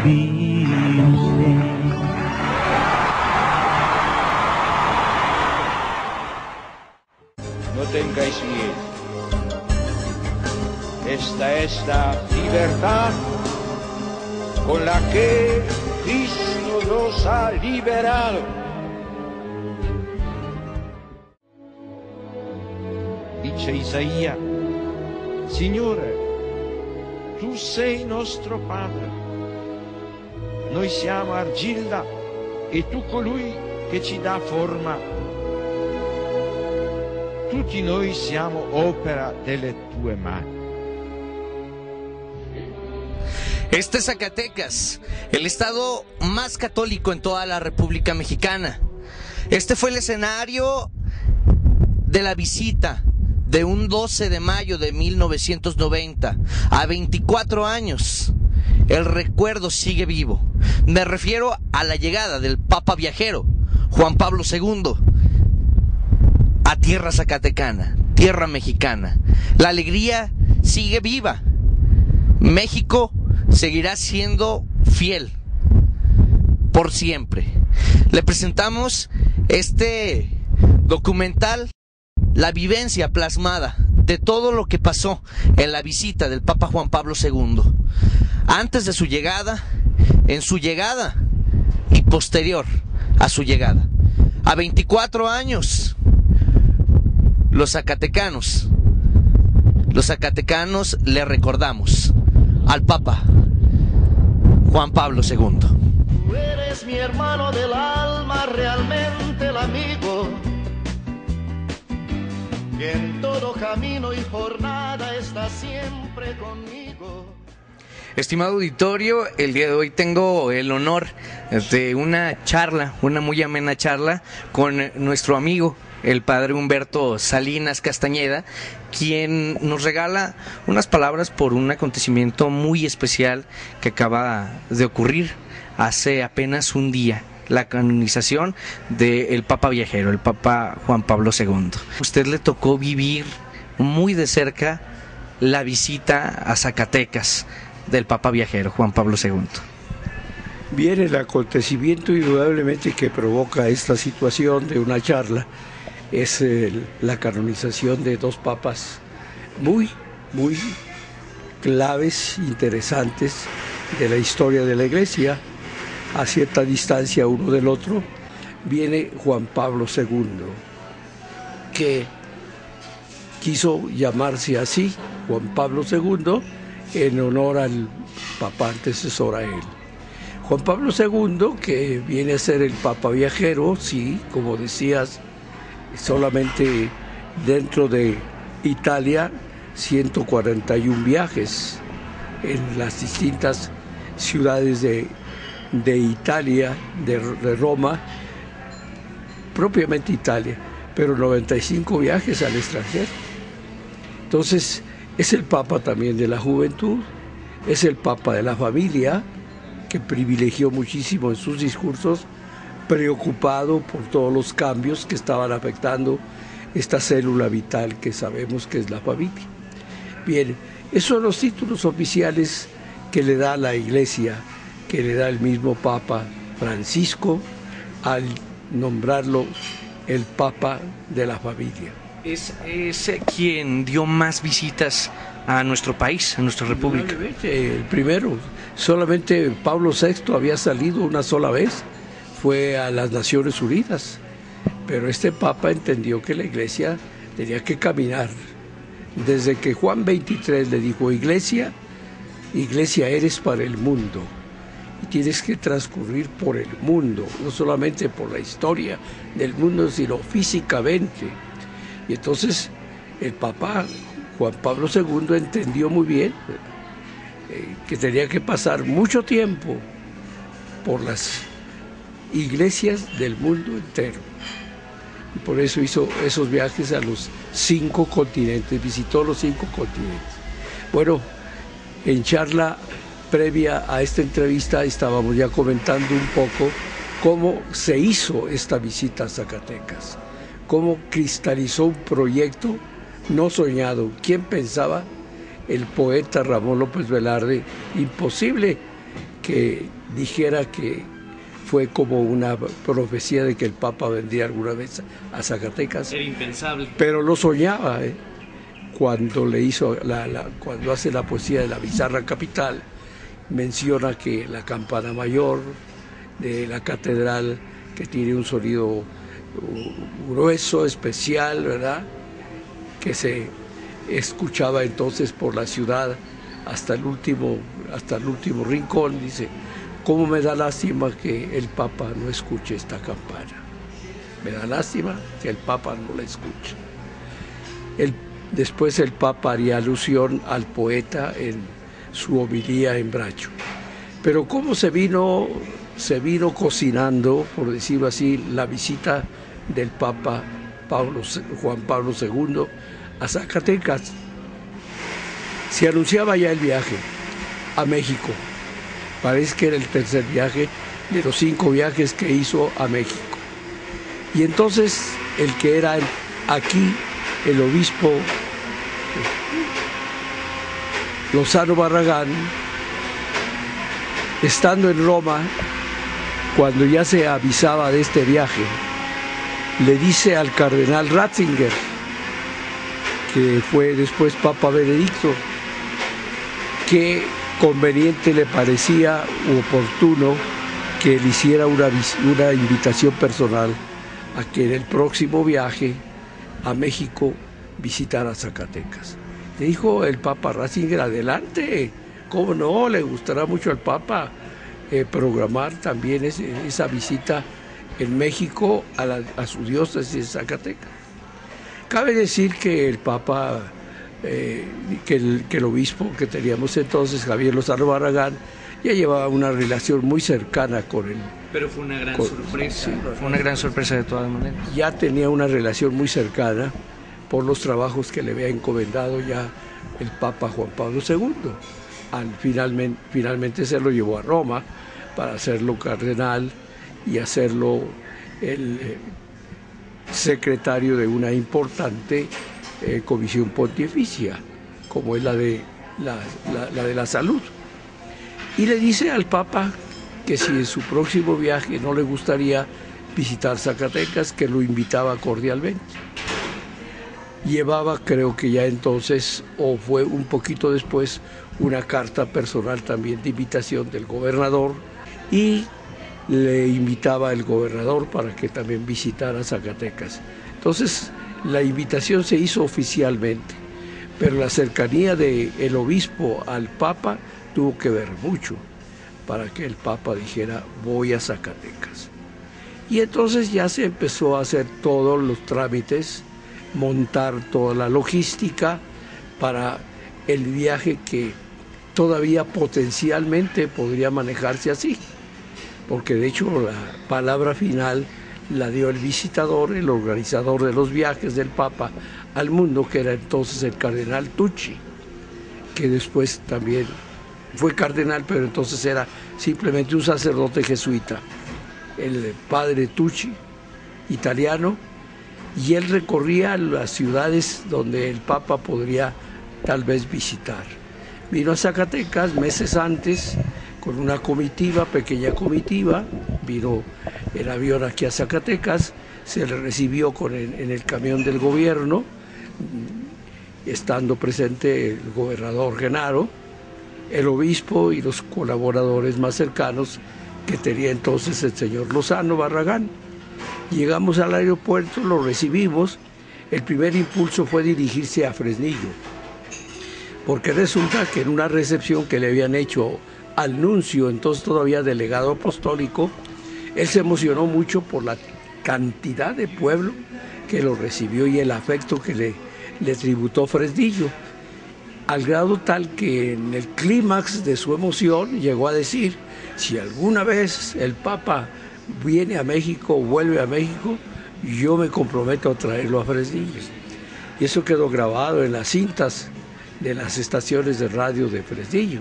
Virgen. No tengáis miedo. Esta es la libertad con la que Cristo nos ha liberado. Dice Isaia, Signore, tu sei nostro Padre, noi siamo argilla e tu colui che ci dà forma. Tutti noi siamo opera delle tue mani. Este es Zacatecas, el estado más católico en toda la República Mexicana. Este fue el escenario de la visita de un 12 de mayo de 1990, a 24 años. El recuerdo sigue vivo. Me refiero a la llegada del Papa Viajero, Juan Pablo II, a tierra zacatecana, tierra mexicana. La alegría sigue viva. México seguirá siendo fiel por siempre. Le presentamos este documental, la vivencia plasmada de todo lo que pasó en la visita del Papa Juan Pablo II, antes de su llegada, en su llegada y posterior a su llegada. A 24 años, los zacatecanos le recordamos al Papa Juan Pablo II. Tú eres mi hermano del alma, realmente el amigo, que en todo camino y jornada está siempre conmigo. Estimado auditorio, el día de hoy tengo el honor de una charla, una muy amena charla con nuestro amigo, el padre Humberto Salinas Castañeda, quien nos regala unas palabras por un acontecimiento muy especial que acaba de ocurrir hace apenas un día, la canonización del Papa Viajero, el Papa Juan Pablo II. Usted le tocó vivir muy de cerca la visita a Zacatecas del Papa Viajero, Juan Pablo II. Bien, el acontecimiento indudablemente que provoca esta situación de una charla es la canonización de dos papas muy claves, interesantes de la historia de la Iglesia. A cierta distancia uno del otro viene Juan Pablo II, que quiso llamarse así, Juan Pablo II, en honor al Papa antecesor a él. Juan Pablo II, que viene a ser el Papa Viajero, sí, como decías, solamente dentro de Italia 141 viajes en las distintas ciudades de Italia, de Roma, propiamente Italia, pero 95 viajes al extranjero. Entonces es el Papa también de la juventud, es el Papa de la familia, que privilegió muchísimo en sus discursos, preocupado por todos los cambios que estaban afectando esta célula vital que sabemos que es la familia. Bien, esos son los títulos oficiales que le da la Iglesia, que le da el mismo Papa Francisco al nombrarlo el Papa de la familia. Es quien dio más visitas a nuestro país, a nuestra república. El primero, solamente Pablo VI había salido una sola vez, fue a las Naciones Unidas, pero este Papa entendió que la Iglesia tenía que caminar. Desde que Juan XXIII le dijo, Iglesia eres para el mundo, y tienes que transcurrir por el mundo, no solamente por la historia del mundo, sino físicamente. Y entonces el Papa Juan Pablo II entendió muy bien que tenía que pasar mucho tiempo por las iglesias del mundo entero. Y por eso hizo esos viajes a los 5 continentes, visitó los 5 continentes. Bueno, en charla previa a esta entrevista estábamos ya comentando un poco cómo se hizo esta visita a Zacatecas, cómo cristalizó un proyecto no soñado. ¿Quién pensaba el poeta Ramón López Velarde, imposible que dijera que fue como una profecía de que el Papa vendría alguna vez a Zacatecas. Era impensable. Pero lo soñaba, cuando le hizo cuando hace la poesía de la Bizarra Capital, menciona que la campana mayor de la catedral, que tiene un sonido grueso, especial, ¿verdad?, que se escuchaba entonces por la ciudad hasta el último rincón. Dice: ¿cómo me da lástima que el Papa no escuche esta campana? Me da lástima que el Papa no la escuche. Después el Papa haría alusión al poeta en su homilía en Bracho. Pero cómo se vino cocinando, por decirlo así, la visita del Papa Juan Pablo II a Zacatecas. Se anunciaba ya el viaje a México. Parece que era el tercer viaje de los 5 viajes que hizo a México. Y entonces el que era aquí el obispo Lozano Barragán, estando en Roma, cuando ya se avisaba de este viaje, le dice al cardenal Ratzinger, que fue después Papa Benedicto, que conveniente le parecía oportuno que le hiciera una invitación personal a que en el próximo viaje a México visitara Zacatecas. Le dijo el Papa Ratzinger: adelante, cómo no, le gustará mucho al Papa programar también esa visita en México a su diócesis de Zacatecas. Cabe decir que el Papa, que el obispo que teníamos entonces, Javier Lozano Barragán, ya llevaba una relación muy cercana con él. Pero fue una gran sorpresa. Sí, fue una gran sorpresa de todas maneras. Ya tenía una relación muy cercana por los trabajos que le había encomendado ya el Papa Juan Pablo II. Finalmente se lo llevó a Roma para hacerlo cardenal y hacerlo el secretario de una importante comisión pontificia, como es la de la salud. Y le dice al Papa que si en su próximo viaje no le gustaría visitar Zacatecas, que lo invitaba cordialmente. Llevaba, creo que ya entonces, o fue un poquito después, una carta personal también de invitación del gobernador, y le invitaba el gobernador para que también visitara Zacatecas. Entonces la invitación se hizo oficialmente, pero la cercanía del obispo al Papa tuvo que ver mucho para que el Papa dijera: voy a Zacatecas. Y entonces ya se empezó a hacer todos los trámites, montar toda la logística para el viaje, que todavía potencialmente podría manejarse así, porque de hecho la palabra final la dio el visitador, el organizador de los viajes del Papa al mundo, que era entonces el cardenal Tucci, que después también fue cardenal, pero entonces era simplemente un sacerdote jesuita, el padre Tucci, italiano, y él recorría las ciudades donde el Papa podría tal vez visitar. Vino a Zacatecas meses antes con una comitiva, pequeña comitiva, vino en avión aquí a Zacatecas, se le recibió en el camión del gobierno, estando presente el gobernador Genaro, el obispo y los colaboradores más cercanos que tenía entonces el señor Lozano Barragán. Llegamos al aeropuerto, lo recibimos. El primer impulso fue dirigirse a Fresnillo, porque resulta que en una recepción que le habían hecho al nuncio, entonces todavía delegado apostólico, él se emocionó mucho por la cantidad de pueblo que lo recibió y el afecto que le tributó Fresnillo, al grado tal que en el clímax de su emoción llegó a decir: si alguna vez el Papa viene a México o vuelve a México, yo me comprometo a traerlo a Fresnillo. Y eso quedó grabado en las cintas de las estaciones de radio de Fresnillo.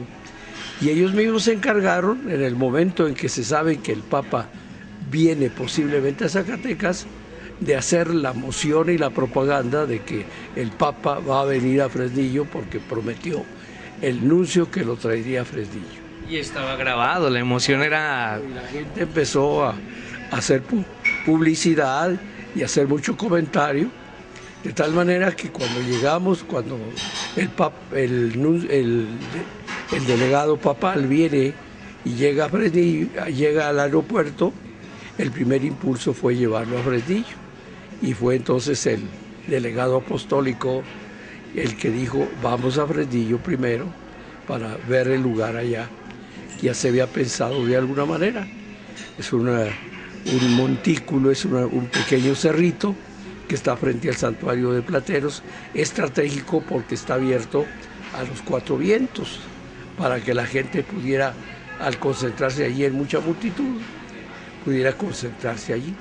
Y ellos mismos se encargaron, en el momento en que se sabe que el Papa viene posiblemente a Zacatecas, de hacer la moción y la propaganda de que el Papa va a venir a Fresnillo porque prometió el nuncio que lo traería a Fresnillo. Y estaba grabado, la emoción era... Y la gente empezó a hacer publicidad y a hacer mucho comentario, de tal manera que cuando llegamos, cuando el delegado papal viene y llega a Fresnillo, llega al aeropuerto, el primer impulso fue llevarlo a Fresnillo, y fue entonces el delegado apostólico el que dijo: vamos a Fresnillo primero para ver el lugar allá. Ya se había pensado de alguna manera. Es un montículo, es un pequeño cerrito que está frente al santuario de Plateros, estratégico porque está abierto a los cuatro vientos, para que la gente pudiera, al concentrarse allí en mucha multitud, pudiera concentrarse allí.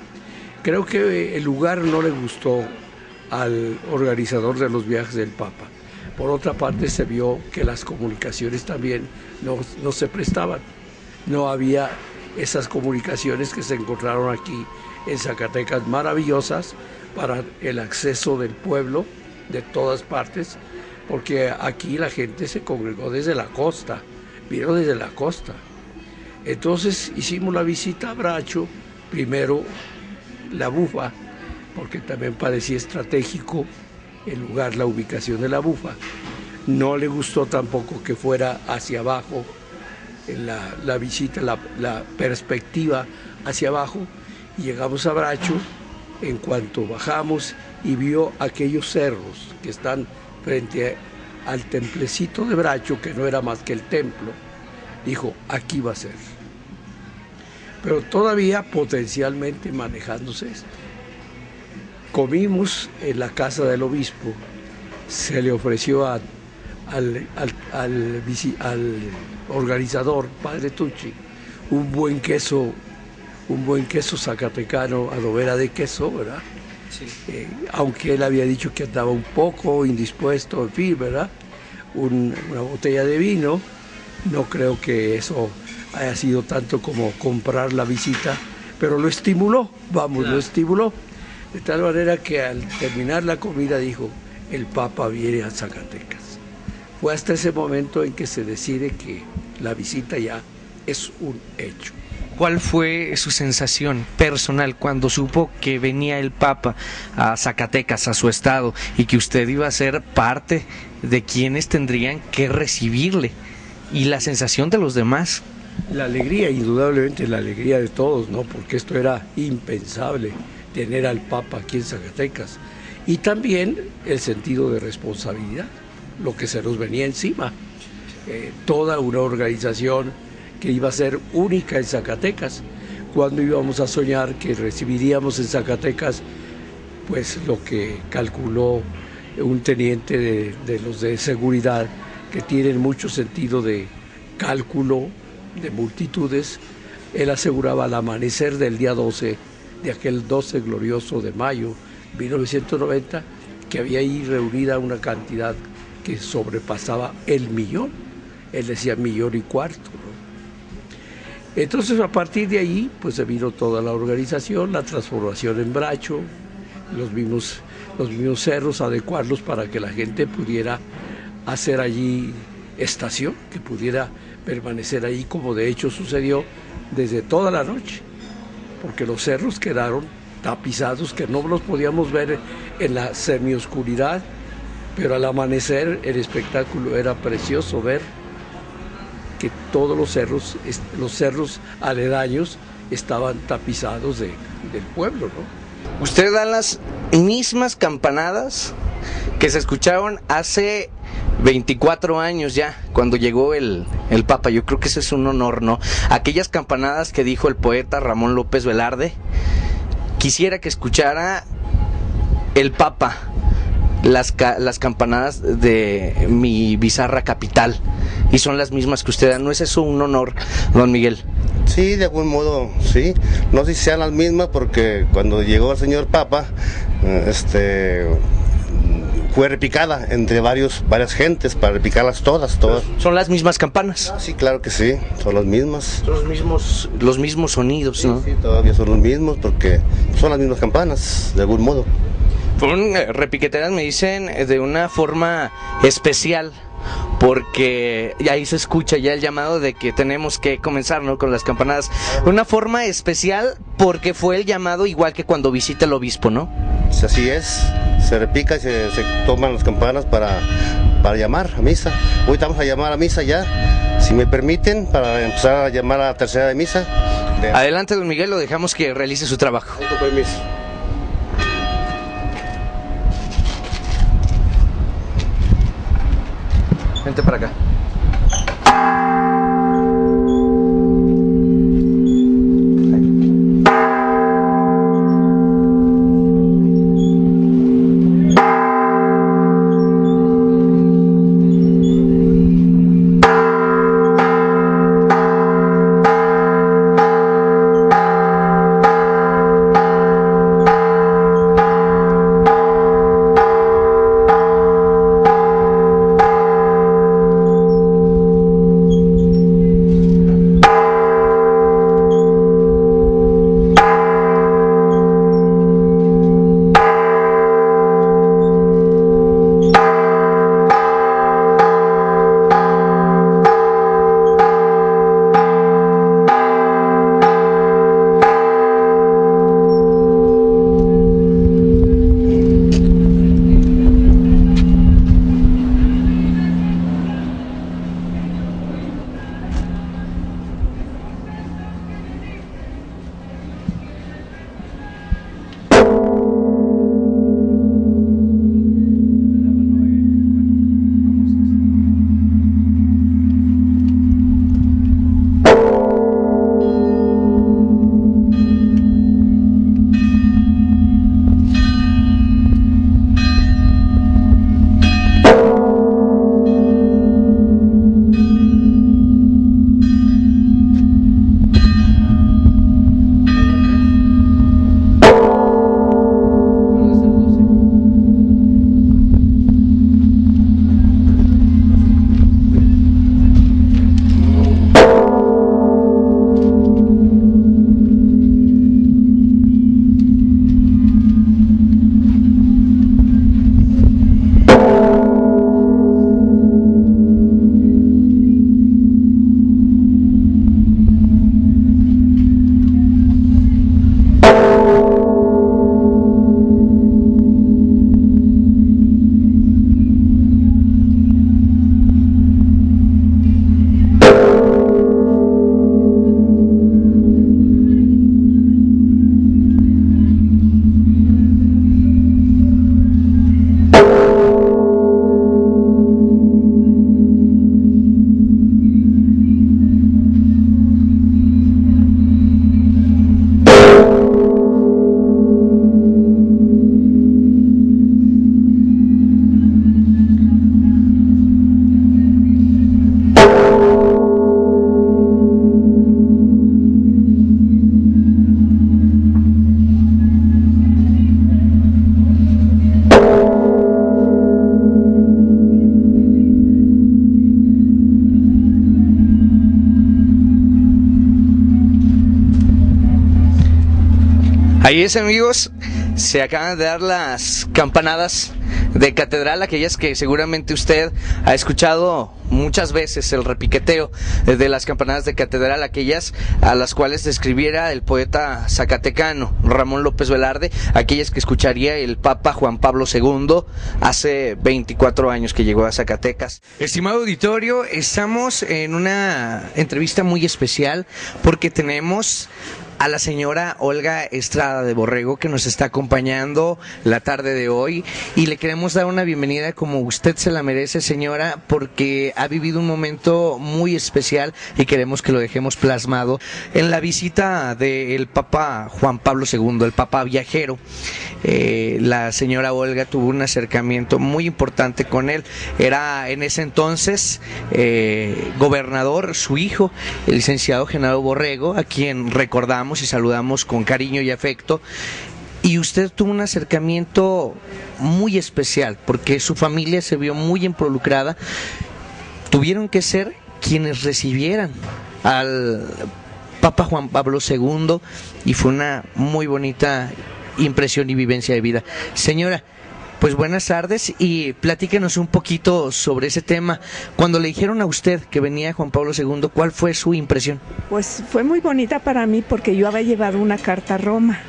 Creo que el lugar no le gustó al organizador de los viajes del Papa. Por otra parte, se vio que las comunicaciones también no se prestaban. No había esas comunicaciones que se encontraron aquí en Zacatecas, maravillosas para el acceso del pueblo de todas partes, porque aquí la gente se congregó desde la costa, vino desde la costa. Entonces hicimos la visita a Bracho, primero la Bufa, porque también parecía estratégico el lugar, la ubicación de la Bufa. No le gustó tampoco que fuera hacia abajo, la visita, la perspectiva hacia abajo, y llegamos a Bracho. En cuanto bajamos y vio aquellos cerros que están frente al templecito de Bracho, que no era más que el templo, dijo: aquí va a ser. Pero todavía potencialmente manejándose esto. Comimos en la casa del obispo, se le ofreció al organizador, padre Tucci, un buen queso zacatecano, adobera de queso, ¿verdad? Sí. Aunque él había dicho que andaba un poco indispuesto, en fin, ¿verdad? Una botella de vino. No creo que eso haya sido tanto como comprar la visita, pero lo estimuló, lo estimuló. De tal manera que al terminar la comida dijo: el Papa viene a Zacatecas. Fue hasta ese momento en que se decide que la visita ya es un hecho. ¿Cuál fue su sensación personal cuando supo que venía el Papa a Zacatecas, a su estado, y que usted iba a ser parte de quienes tendrían que recibirle? Y la sensación de los demás. La alegría, indudablemente la alegría de todos, ¿no? Porque esto era impensable, tener al Papa aquí en Zacatecas. Y también el sentido de responsabilidad, lo que se nos venía encima. Toda una organización que iba a ser única en Zacatecas. Cuando íbamos a soñar que recibiríamos en Zacatecas, pues lo que calculó un teniente de los de seguridad, que tienen mucho sentido de cálculo de multitudes, él aseguraba al amanecer del día 12, de aquel 12 glorioso de mayo de 1990, que había ahí reunida una cantidad que sobrepasaba el millón. Él decía 1,25 millones, ¿no? Entonces, a partir de ahí, pues se vino toda la organización, la transformación en Bracho, los mismos cerros, adecuarlos para que la gente pudiera hacer allí estación, que pudiera permanecer ahí, como de hecho sucedió desde toda la noche, porque los cerros quedaron tapizados, que no los podíamos ver en la semioscuridad, pero al amanecer el espectáculo era precioso ver que todos los cerros aledaños estaban tapizados del pueblo, ¿no? Usted da las mismas campanadas que se escucharon hace 24 años ya, cuando llegó el Papa. Yo creo que ese es un honor, ¿no? Aquellas campanadas que dijo el poeta Ramón López Velarde, quisiera que escuchara el Papa las campanadas de mi bizarra capital, y son las mismas que usted da. ¿No es eso un honor, don Miguel? Sí, de algún modo, sí. No sé si sean las mismas, porque cuando llegó el señor Papa, fue repicada entre varias gentes, para repicarlas todas. ¿Son las mismas campanas? Sí, claro que sí, son las mismas. Son los mismos sonidos, ¿no? Sí, todavía son los mismos, porque son las mismas campanas, de algún modo. Fueron repiqueteras, me dicen, de una forma especial, porque ahí se escucha ya el llamado de que tenemos que comenzar, ¿no?, con las campanadas. Una forma especial porque fue el llamado igual que cuando visita el obispo, ¿no? Pues así es, se repica y se toman las campanas para llamar a misa. Hoy vamos a llamar a misa ya, si me permiten, para empezar a llamar a la tercera de misa. Adelante, don Miguel, lo dejamos que realice su trabajo. Con permiso. Vente para acá. Ahí es, amigos, se acaban de dar las campanadas de catedral, aquellas que seguramente usted ha escuchado muchas veces, el repiqueteo de las campanadas de catedral, aquellas a las cuales describiera el poeta zacatecano Ramón López Velarde, aquellas que escucharía el Papa Juan Pablo II hace 24 años que llegó a Zacatecas. Estimado auditorio, estamos en una entrevista muy especial porque tenemos a la señora Olga Estrada de Borrego, que nos está acompañando la tarde de hoy, y le queremos dar una bienvenida como usted se la merece, señora, porque ha vivido un momento muy especial y queremos que lo dejemos plasmado en la visita del Papa Juan Pablo II, el Papa viajero. La señora Olga tuvo un acercamiento muy importante con él. Era en ese entonces gobernador, su hijo, el licenciado Genaro Borrego, a quien recordamos y saludamos con cariño y afecto. Y usted tuvo un acercamiento muy especial porque su familia se vio muy involucrada. Tuvieron que ser quienes recibieran al Papa Juan Pablo II y fue una muy bonita impresión y vivencia de vida. Señora, Pues buenas tardes y platíquenos un poquito sobre ese tema. Cuando le dijeron a usted que venía Juan Pablo II, ¿cuál fue su impresión? Pues fue muy bonita para mí porque yo había llevado una carta a Roma.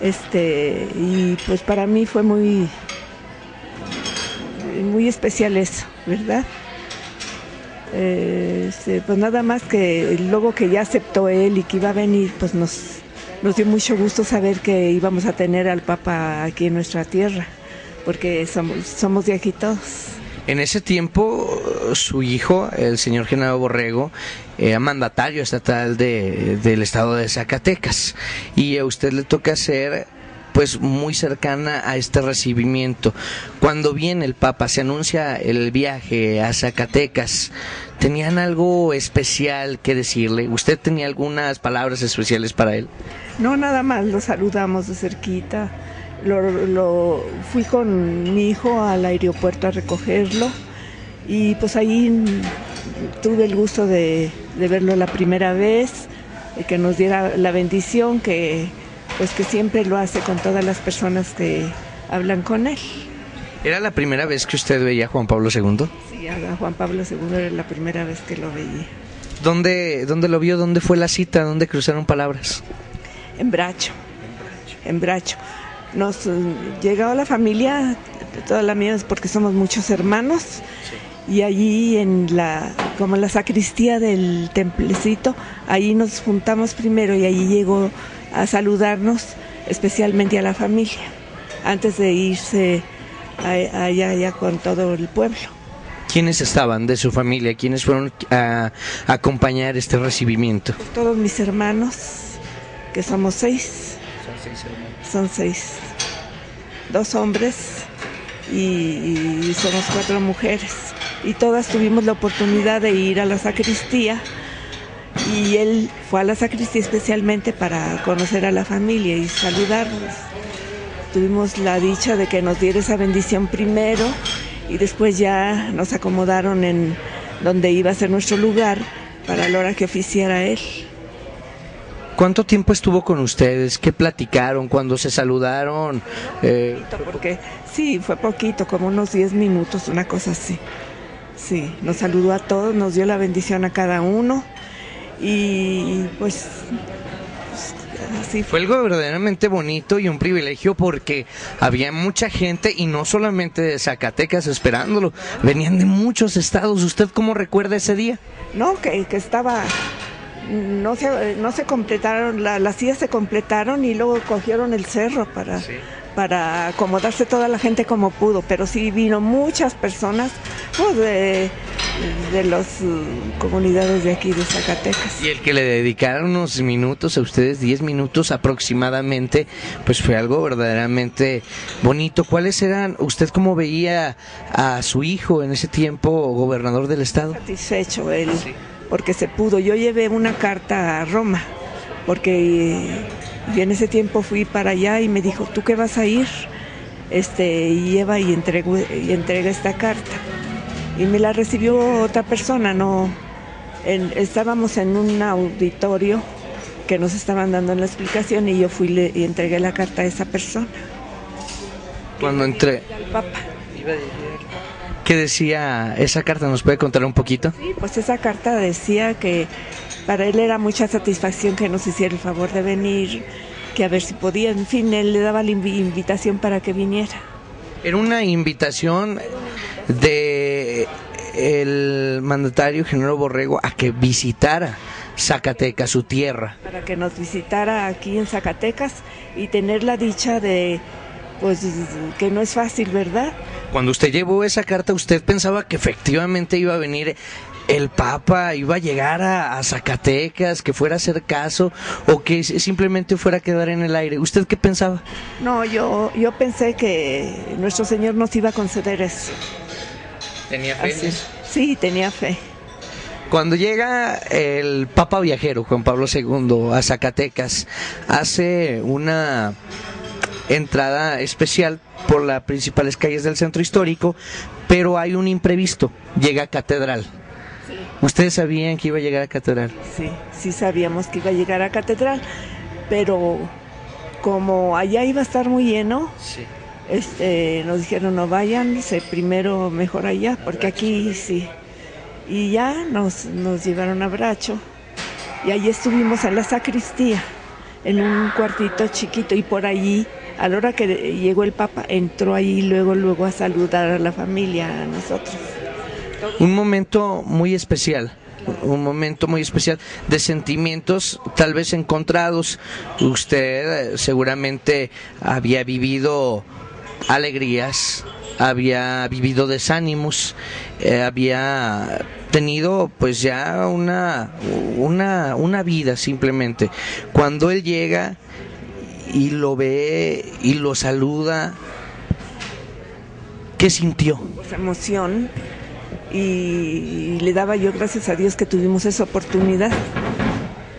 Y pues para mí fue muy especial eso, ¿verdad? Pues nada más que luego que ya aceptó él y que iba a venir, pues nos dio mucho gusto saber que íbamos a tener al Papa aquí en nuestra tierra, porque somos de aquí todos. En ese tiempo, su hijo, el señor Genaro Borrego, era mandatario estatal del estado de Zacatecas, y a usted le toca ser pues muy cercana a este recibimiento. Cuando viene el Papa, se anuncia el viaje a Zacatecas, ¿tenían algo especial que decirle? ¿Usted tenía algunas palabras especiales para él? No, nada más, lo saludamos de cerquita. Fui con mi hijo al aeropuerto a recogerlo y pues ahí tuve el gusto de verlo la primera vez, que nos diera la bendición, que siempre lo hace con todas las personas que hablan con él. ¿Era la primera vez que usted veía a Juan Pablo II? Sí, a Juan Pablo II era la primera vez que lo veía. ¿Dónde lo vio? ¿Dónde fue la cita? ¿Dónde cruzaron palabras? En Bracho. Nos llegó la familia, toda la mía, porque somos muchos hermanos, sí. Y allí como en la sacristía del templecito, ahí nos juntamos primero y allí llegó a saludarnos, especialmente a la familia, antes de irse allá con todo el pueblo. ¿Quiénes estaban de su familia? ¿Quiénes fueron a acompañar este recibimiento? Pues todos mis hermanos, que somos 6. Son 6. 2 hombres y somos 4 mujeres. Y todas tuvimos la oportunidad de ir a la sacristía. Y él fue a la sacristía especialmente para conocer a la familia y saludarnos. Tuvimos la dicha de que nos diera esa bendición primero y después ya nos acomodaron en donde iba a ser nuestro lugar para la hora que oficiara él. ¿Cuánto tiempo estuvo con ustedes? ¿Qué platicaron cuando se saludaron? Porque sí, fue poquito, como unos 10 minutos, una cosa así. Sí, nos saludó a todos, nos dio la bendición a cada uno y pues así fue algo verdaderamente bonito y un privilegio porque había mucha gente y no solamente de Zacatecas esperándolo, venían de muchos estados. ¿Usted cómo recuerda ese día? No, que estaba... No se completaron, las sillas se completaron y luego cogieron el cerro para acomodarse toda la gente como pudo, pero sí vino muchas personas pues, de las comunidades de aquí de Zacatecas. Y el que le dedicaron unos minutos a ustedes, 10 minutos aproximadamente, pues fue algo verdaderamente bonito. ¿Cuáles eran, usted cómo veía a su hijo en ese tiempo, gobernador del estado? Satisfecho él. Sí. Porque se pudo. Yo llevé una carta a Roma, porque y en ese tiempo fui para allá y me dijo, ¿tú qué vas a ir? Y lleva y entrega esta carta. Y me la recibió otra persona, estábamos en un auditorio que nos estaban dando la explicación y yo fui y entregué la carta a esa persona. Cuando entré al Papa. ¿Qué decía esa carta? ¿Nos puede contar un poquito? Sí, pues esa carta decía que para él era mucha satisfacción que nos hiciera el favor de venir, que a ver si podía, en fin, él le daba la invitación para que viniera. Era una invitación de el mandatario Genaro Borrego a que visitara Zacatecas, su tierra. Para que nos visitara aquí en Zacatecas y tener la dicha de, pues, que no es fácil, ¿verdad? Cuando usted llevó esa carta, ¿usted pensaba que efectivamente iba a venir el Papa, iba a llegar a Zacatecas, que fuera a hacer caso o que simplemente fuera a quedar en el aire? ¿Usted qué pensaba? No, yo pensé que nuestro Señor nos iba a conceder eso. ¿Tenía fe en eso? Sí, tenía fe. Cuando llega el Papa viajero, Juan Pablo II, a Zacatecas, hace una entrada especial por las principales calles del centro histórico, pero hay un imprevisto, llega a Catedral. Sí. ¿Ustedes sabían que iba a llegar a Catedral? Sí sabíamos que iba a llegar a Catedral, pero como allá iba a estar muy lleno, sí, nos dijeron no vayan, primero mejor allá, porque aquí sí. Y ya nos llevaron a Bracho y ahí estuvimos en la sacristía, en un cuartito chiquito, y por allí, a la hora que llegó el Papa, entró ahí luego a saludar a la familia, a nosotros. Un momento muy especial. Un momento muy especial de sentimientos tal vez encontrados. Usted seguramente había vivido alegrías, había vivido desánimos, había tenido pues ya una vida simplemente. Cuando él llega y lo ve y lo saluda, ¿qué sintió? Pues emoción. Y le daba yo gracias a Dios que tuvimos esa oportunidad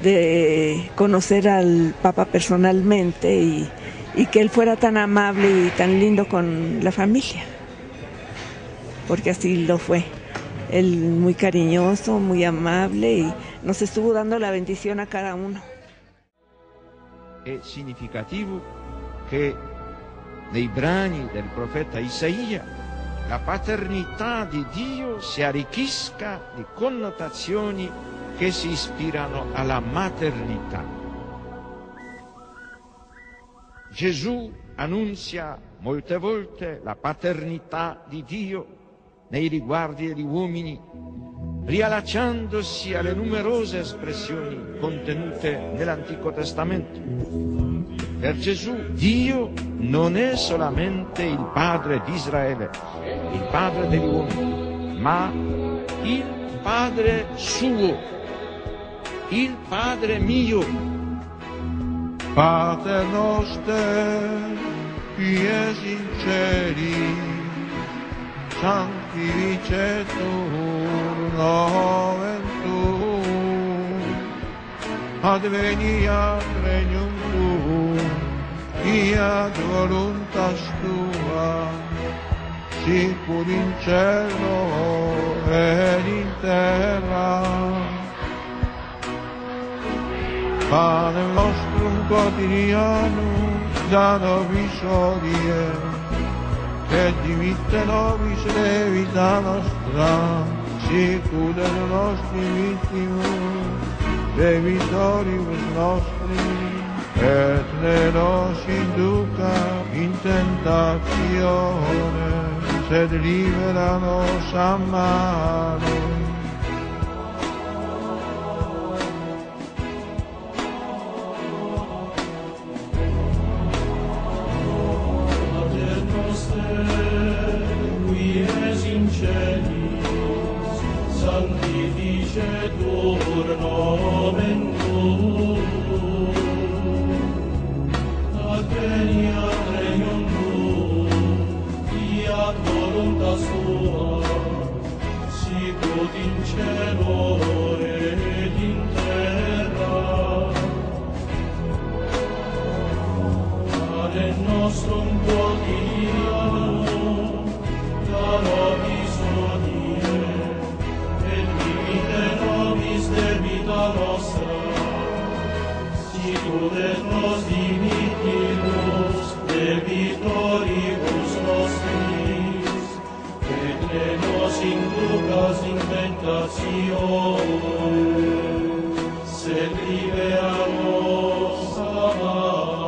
de conocer al Papa personalmente y que él fuera tan amable y tan lindo con la familia, porque así lo fue. Él muy cariñoso, muy amable, y nos estuvo dando la bendición a cada uno. È significativo che nei brani del profeta Isaia la paternità di Dio si arricchisca di connotazioni che si ispirano alla maternità. Gesù annunzia molte volte la paternità di Dio nei riguardi degli uomini, riallacciandosi alle numerose espressioni contenute nell'Antico Testamento. Per Gesù Dio non è solamente il Padre di Israele, il Padre degli uomini, ma il Padre suo, il Padre mio. Pater noster, qui es in celi, sanctificetur nomen tuum, adveniat regnum tuum, fiat voluntas tua, sicur in cielo ed in terra. Pane nostrum quotidianum da nobis hodie, et dimitte nobis levita nostra, sicur et nostri vittimus, debitoribus nostri, et ne nos induca in tentatione, sed libera nos a malo. Sanctificetur nomen tuum, adveniat regnum tuum, fiat voluntas tua, sicut in cielo ed in terra. Pane nostrum quotidianum da nobis hodie, debita nostra, sicur et nos dimittimus debitoribus nostris, et ne nos inducas in tentatione, sed libera nos a malo.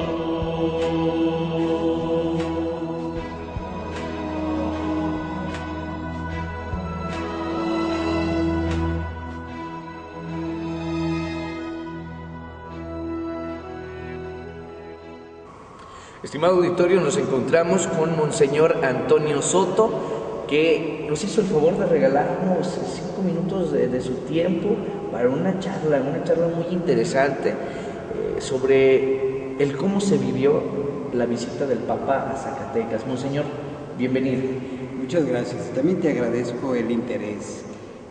Estimado auditorio, nos encontramos con Monseñor Antonio Soto, que nos hizo el favor de regalarnos 5 minutos de su tiempo para una charla muy interesante sobre el cómo se vivió la visita del Papa a Zacatecas. Monseñor, bienvenido. Muchas gracias. También te agradezco el interés.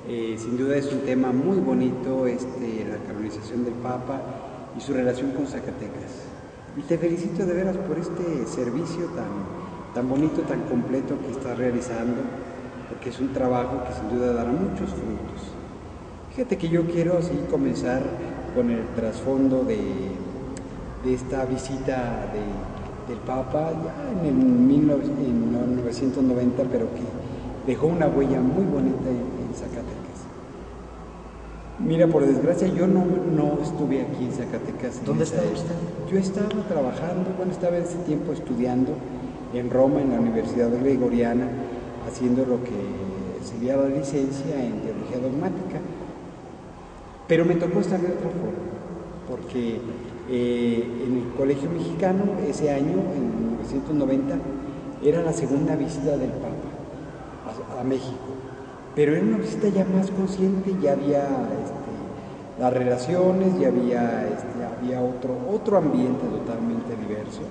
Sin duda es un tema muy bonito, la canonización del Papa y su relación con Zacatecas. Y te felicito de veras por este servicio tan bonito, tan completo que estás realizando, porque es un trabajo que sin duda dará muchos frutos. Fíjate que yo quiero así comenzar con el trasfondo de esta visita del Papa ya en 1990, pero que dejó una huella muy bonita en Zacatecas. Mira, por desgracia yo no estuve aquí en Zacatecas. ¿Dónde estaba usted? Yo estaba trabajando, estaba en ese tiempo estudiando en Roma, en la Universidad Gregoriana, haciendo lo que sería la licencia en teología dogmática. Pero me tocó estar de otra forma, porque en el Colegio Mexicano ese año, en 1990, era la segunda visita del Papa a México. Pero era una visita ya más consciente, ya había las relaciones, ya había otro ambiente totalmente diverso.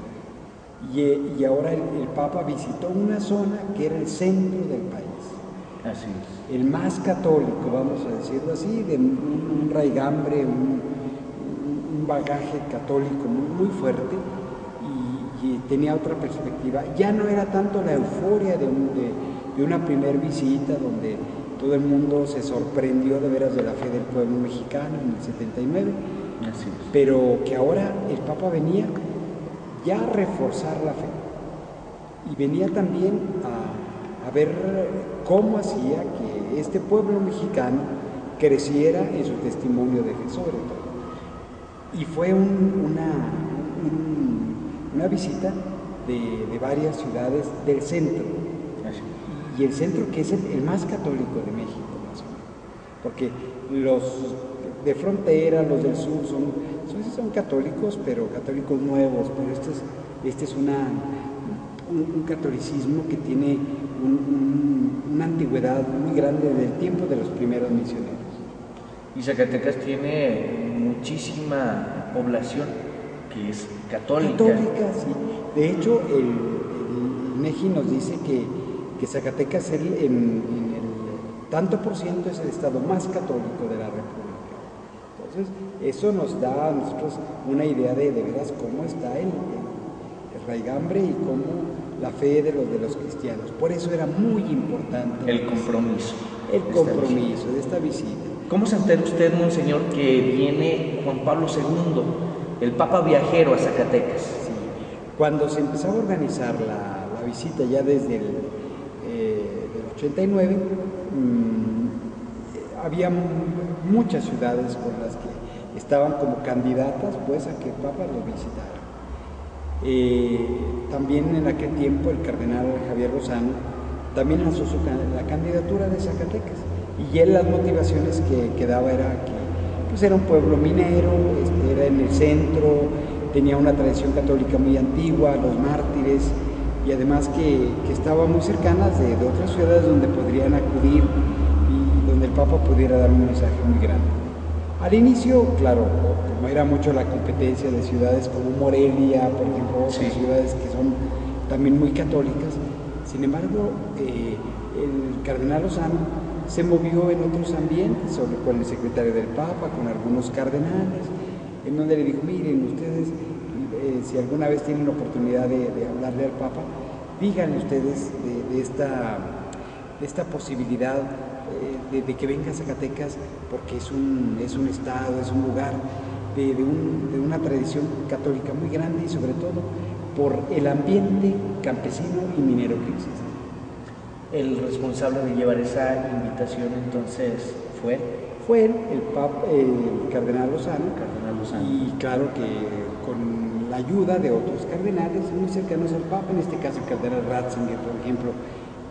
Y ahora el Papa visitó una zona que era el centro del país. Así es. El más católico, vamos a decirlo así, de un raigambre, un bagaje católico muy fuerte, y tenía otra perspectiva. Ya no era tanto la euforia de una primer visita donde todo el mundo se sorprendió de veras de la fe del pueblo mexicano en el 79, así es. Pero que ahora el Papa venía ya a reforzar la fe y venía también a ver cómo hacía que este pueblo mexicano creciera en su testimonio de fe, sobre todo. Y fue una visita de varias ciudades del centro. Y el centro, que es el más católico de México, más o menos. Porque los de frontera, los del sur, son católicos, pero católicos nuevos. Pero este es un catolicismo que tiene una antigüedad muy grande del tiempo de los primeros misioneros. Y Zacatecas tiene muchísima población que es católica. Católica, sí. De hecho, el INEGI nos dice que Zacatecas en el tanto por ciento es el estado más católico de la República. Entonces, eso nos da a nosotros una idea de veras cómo está el raigambre y cómo la fe de los cristianos. Por eso era muy importante el compromiso. De esta visita. ¿Cómo se entera usted, monseñor, que viene Juan Pablo II, el Papa viajero, a Zacatecas? Sí. Cuando se empezaba a organizar la visita ya desde el 89, había muchas ciudades con las que estaban como candidatas pues a que el Papa lo visitara. También en aquel tiempo el cardenal Javier Lozano también lanzó la candidatura de Zacatecas, y él las motivaciones que daba era que pues era un pueblo minero, era en el centro, tenía una tradición católica muy antigua, los mártires, y además que estaba muy cercanas de otras ciudades donde podrían acudir y donde el Papa pudiera dar un mensaje muy grande. Al inicio, claro, como era mucho la competencia de ciudades como Morelia, por ejemplo, otras ciudades que son también muy católicas, sin embargo, el cardenal Lozano se movió en otros ambientes, con el secretario del Papa, con algunos cardenales, en donde le dijo, miren, ustedes, si alguna vez tienen la oportunidad de hablarle al Papa, díganle ustedes de esta posibilidad de que venga a Zacatecas, porque es un estado, es un lugar de una tradición católica muy grande, y sobre todo por el ambiente campesino y minero que existe. El responsable de llevar esa invitación entonces fue él, el cardenal Lozano, y claro que con la ayuda de otros cardenales muy cercanos al Papa, en este caso el cardenal Ratzinger, por ejemplo,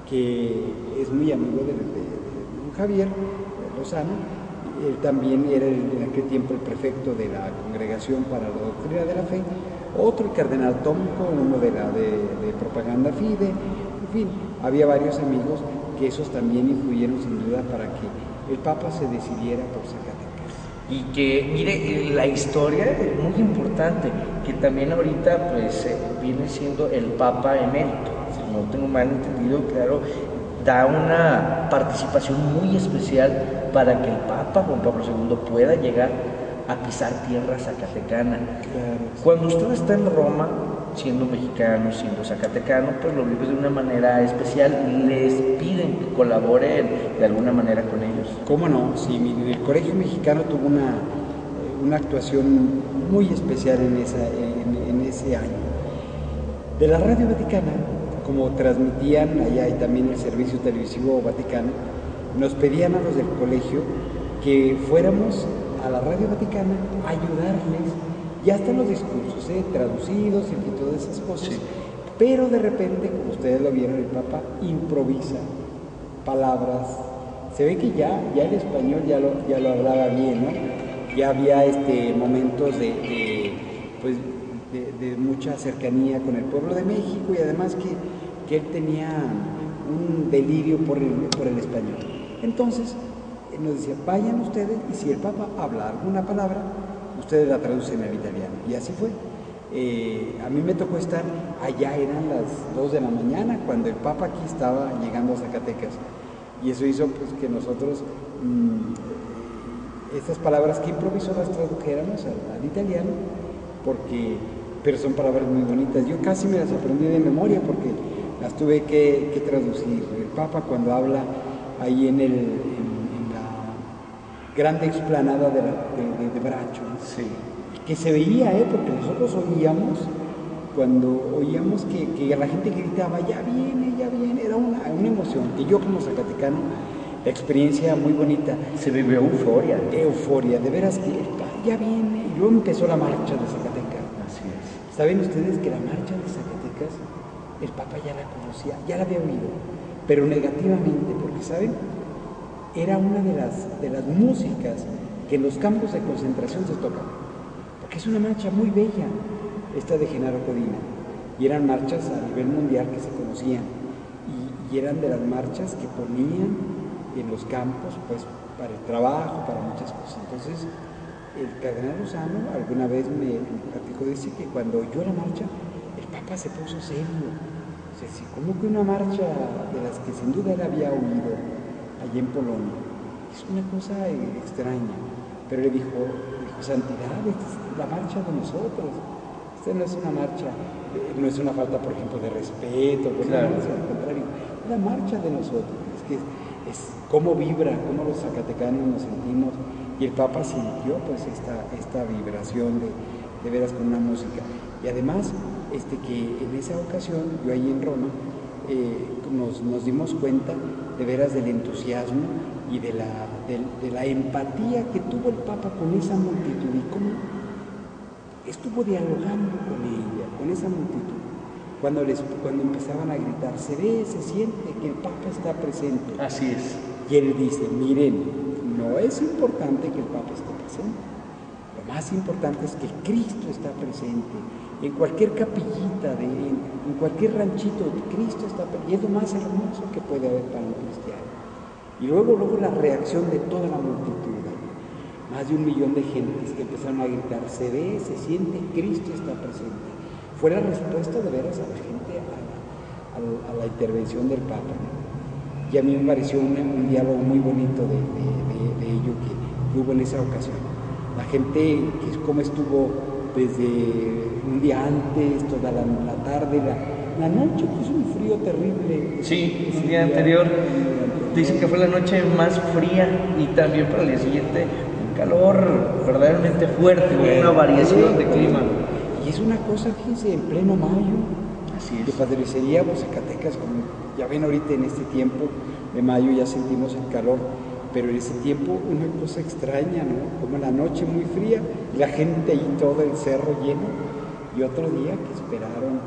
que es muy amigo de don Javier Lozano. Él también era en aquel tiempo el prefecto de la Congregación para la Doctrina de la Fe, otro el cardenal Tómico, uno de Propaganda Fide, en fin, había varios amigos que esos también influyeron sin duda para que el Papa se decidiera por Zacatecas. Y que, mire, la historia es muy importante, que también ahorita pues viene siendo el Papa emérito, si no tengo mal entendido, claro, da una participación muy especial para que el Papa Juan Pablo II pueda llegar a pisar tierra zacatecana. Claro. Cuando usted está en Roma, siendo mexicano, siendo zacatecano, pues lo vive de una manera especial, les piden que colaboren de alguna manera con ellos. ¿Cómo no? Sí, el Colegio Mexicano tuvo una actuación muy especial en ese año. De la Radio Vaticana, como transmitían allá y también el servicio televisivo Vaticano, nos pedían a los del colegio que fuéramos a la Radio Vaticana a ayudarles, ya están los discursos, traducidos y todas esas cosas, sí. Pero de repente, como ustedes lo vieron, el Papa improvisa palabras, se ve que ya el español ya lo hablaba bien, ¿no? Ya había momentos de mucha cercanía con el pueblo de México y además que él tenía un delirio por el español. Entonces, nos decía, vayan ustedes y si el Papa habla alguna palabra, ustedes la traducen al italiano. Y así fue. A mí me tocó estar allá, eran las 2 de la mañana, cuando el Papa aquí estaba llegando a Zacatecas. Y eso hizo pues, que nosotros estas palabras que improvisó las tradujéramos al italiano, pero son palabras muy bonitas. Yo casi me las aprendí de memoria porque las tuve que traducir. El Papa cuando habla ahí en la grande explanada de Bracho, sí. Que se veía, porque nosotros oíamos, cuando oíamos que la gente gritaba, ya viene, era una emoción. Y yo como zacatecano, la experiencia muy bonita. Se vivió euforia. Euforia, de veras que ya viene. Y luego empezó la marcha de Zacatecas. Así es. ¿Saben ustedes que la marcha de Zacatecas, el Papa ya la conocía, ya la había oído, pero negativamente, porque, ¿saben? Era una de las músicas que en los campos de concentración se tocan. Porque es una marcha muy bella, esta de Genaro Codina. Y eran marchas a nivel mundial que se conocían. Y eran de las marchas que ponían en los campos, pues, para el trabajo, para muchas cosas. Entonces, el cardenal Lozano alguna vez me platicó, dice que cuando oyó la marcha, el Papa se puso serio. O sea, ¿cómo que una marcha de las que sin duda él había oído allí en Polonia? Es una cosa extraña. Pero le dijo, santidad, esta es la marcha de nosotros. Esta no es una marcha, no es una falta, por ejemplo, de respeto, claro. No, al contrario, es la marcha de nosotros. Es que es cómo vibra, cómo los zacatecanos nos sentimos. Y el Papa sintió pues esta vibración de veras con una música. Y además, que en esa ocasión, yo ahí en Roma, nos dimos cuenta de veras del entusiasmo y de la empatía que tuvo el Papa con esa multitud y cómo estuvo dialogando con ella, con esa multitud. Cuando empezaban a gritar, se ve, se siente que el Papa está presente. Así es. Y él dice, miren, no es importante que el Papa esté presente. Lo más importante es que Cristo está presente. En cualquier capillita, en cualquier ranchito, Cristo está presente. Y es lo más hermoso que puede haber para un cristiano. Y luego la reacción de toda la multitud. Más de 1 millón de gentes que empezaron a gritar, se ve, se siente, Cristo está presente. Fue la respuesta de veras a la gente a la intervención del Papa. Y a mí me pareció un diálogo muy bonito de ello que hubo en esa ocasión. La gente, como estuvo desde un día antes, toda la tarde, la noche, que es un frío terrible. Sí, el día anterior. Dicen que fue la noche más fría y también para el día siguiente un calor verdaderamente fuerte, una variación de clima. Y es una cosa, fíjense, en pleno mayo, así es, que padeceríamos Zacatecas, como ya ven ahorita en este tiempo de mayo ya sentimos el calor, pero en ese tiempo una cosa extraña, ¿no? Como la noche muy fría, la gente ahí todo el cerro lleno, y otro día que esperaron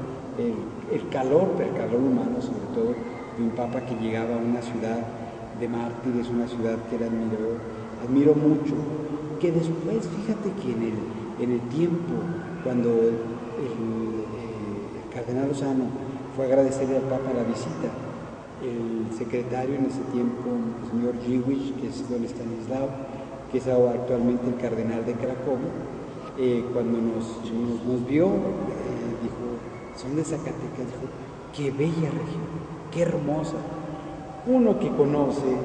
el calor, pero el calor humano sobre todo, de un Papa que llegaba a una ciudad de mártires, una ciudad que él admiró mucho, que después, fíjate que en el tiempo, cuando el cardenal Lozano fue a agradecerle al Papa la visita, el secretario en ese tiempo, el señor Giwich, que es don Stanislao, que es actualmente el cardenal de Cracovia, cuando nos vio, dijo, son de Zacatecas, dijo, qué bella región, qué hermosa. Uno que conoce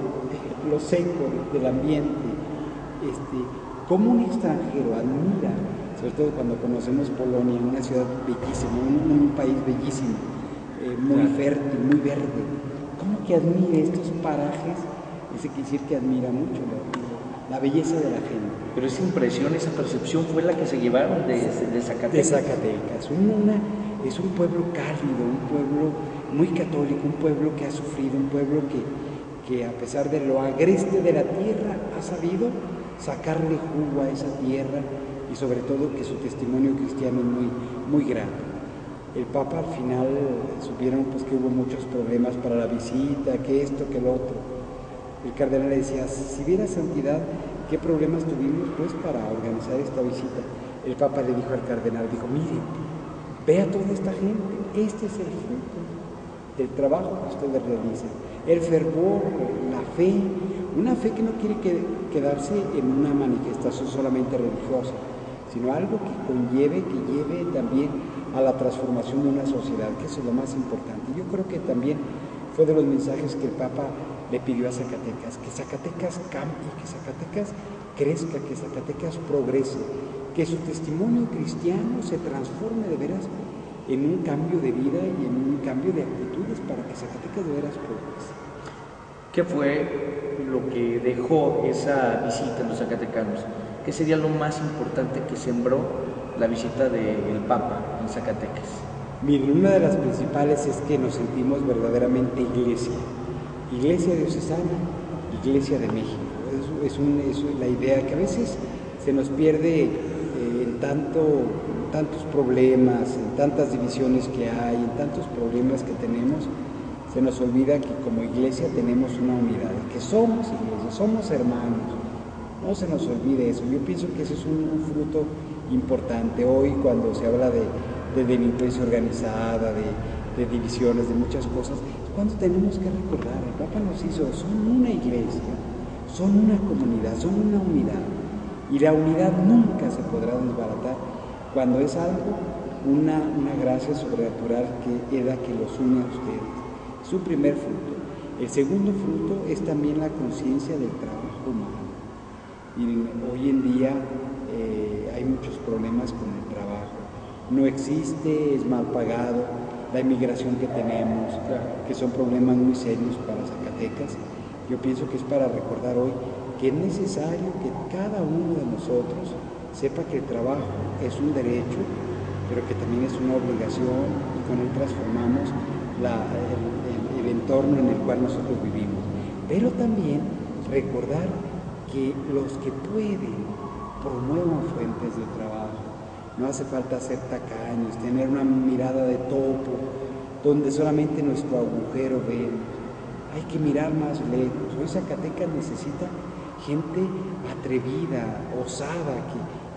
lo seco del ambiente, como un extranjero admira, sobre todo cuando conocemos Polonia, una ciudad bellísima, un país bellísimo, muy fértil, muy verde. ¿Cómo que admire estos parajes? Ese quiere decir que admira mucho la belleza de la gente. Pero esa impresión, esa percepción fue la que se llevaron de Zacatecas. De Zacatecas, es un pueblo cálido, un pueblo muy católico, un pueblo que ha sufrido, un pueblo que a pesar de lo agreste de la tierra ha sabido sacarle jugo a esa tierra y sobre todo que su testimonio cristiano es muy, muy grande. El Papa al final supieron pues que hubo muchos problemas para la visita, que esto, que lo otro. El cardenal le decía, si viera santidad, ¿qué problemas tuvimos pues para organizar esta visita? El Papa le dijo al cardenal, dijo, mire, ve a toda esta gente, este es el fruto del trabajo que ustedes realizan, el fervor, la fe, una fe que no quiere quedarse en una manifestación solamente religiosa, sino algo que conlleve, que lleve también a la transformación de una sociedad, que eso es lo más importante. Yo creo que también fue de los mensajes que el Papa le pidió a Zacatecas, que Zacatecas cambie, que Zacatecas crezca, que Zacatecas progrese, que su testimonio cristiano se transforme de veras en un cambio de vida y en un cambio de actitudes para que Zacatecas de veras progrese. ¿Qué fue lo que dejó esa visita a los zacatecanos? ¿Qué sería lo más importante que sembró la visita del Papa en Zacatecas? Miren, una de las principales es que nos sentimos verdaderamente iglesia diocesana, iglesia de México. Es la idea que a veces se nos pierde en tantos problemas, en tantas divisiones que hay, en tantos problemas que tenemos. Se nos olvida que como iglesia tenemos una unidad, que somos iglesia, somos hermanos. No se nos olvide eso. Yo pienso que ese es un fruto importante hoy cuando se habla de delincuencia organizada, de divisiones, de muchas cosas. Cuando tenemos que recordar, el Papa nos hizo, son una iglesia, son una comunidad, son una unidad. Y la unidad nunca se podrá desbaratar cuando es algo, una gracia sobrenatural que es la que los une a ustedes. Su primer fruto. El segundo fruto es también la conciencia del trabajo humano. Y hoy en día hay muchos problemas con el trabajo. No existe, es mal pagado, la inmigración que tenemos, que son problemas muy serios para Zacatecas. Yo pienso que es para recordar hoy que es necesario que cada uno de nosotros sepa que el trabajo es un derecho, pero que también es una obligación y con él transformamos el entorno en el cual nosotros vivimos. Pero también recordar que los que pueden promuevan fuentes de trabajo. No hace falta ser tacaños, tener una mirada de topo, donde solamente nuestro agujero vemos. Hay que mirar más lejos. Hoy Zacatecas necesita gente atrevida, osada,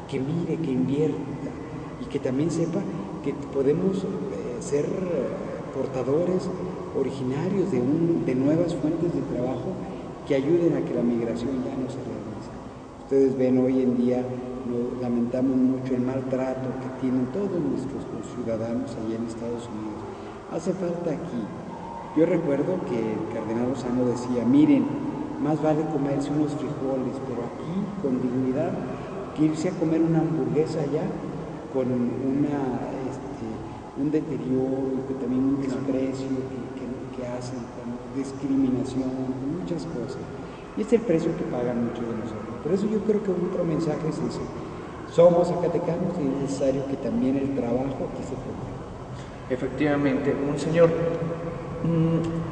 que mire, que invierta y que también sepa que podemos ser portadores originarios de nuevas fuentes de trabajo que ayuden a que la migración ya no se realice. Ustedes ven hoy en día, lamentamos mucho el maltrato que tienen todos nuestros ciudadanos allá en Estados Unidos. Hace falta aquí. Yo recuerdo que el cardenal Lozano decía, miren, más vale comerse unos frijoles, pero aquí con dignidad, que irse a comer una hamburguesa allá con un deterioro, que también un desprecio que hacen, con discriminación, muchas cosas. Y es el precio que pagan muchos de nosotros. Por eso yo creo que otro mensaje es ese. Somos zacatecanos y es necesario que también el trabajo aquí se ponga. Efectivamente, Monseñor,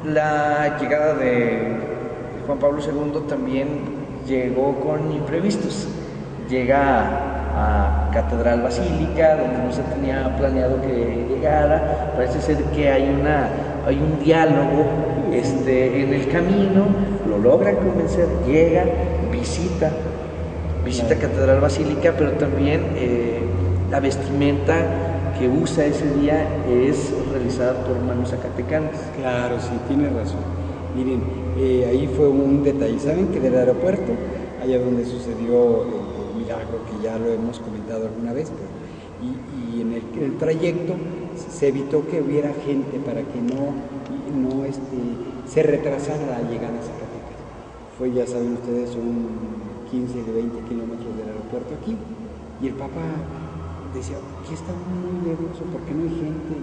la llegada de Juan Pablo II también llegó con imprevistos. Llega a Catedral Basílica, donde no se tenía planeado que llegara. Parece ser que hay un diálogo en el camino, lo logran convencer, llega, visita Catedral Basílica, pero también la vestimenta que usa ese día es realizada por hermanos zacatecanos. Claro, sí, tiene razón. Miren, ahí fue un detalle. ¿Saben que del aeropuerto, allá donde sucedió el milagro, que ya lo hemos comentado alguna vez, y en el trayecto se evitó que hubiera gente para que no se retrasara la llegada a Zacatecas? Fue, ya saben ustedes, son 15 de 20 kilómetros del aeropuerto aquí, y el Papa decía, aquí está muy lejos, ¿por qué no hay gente?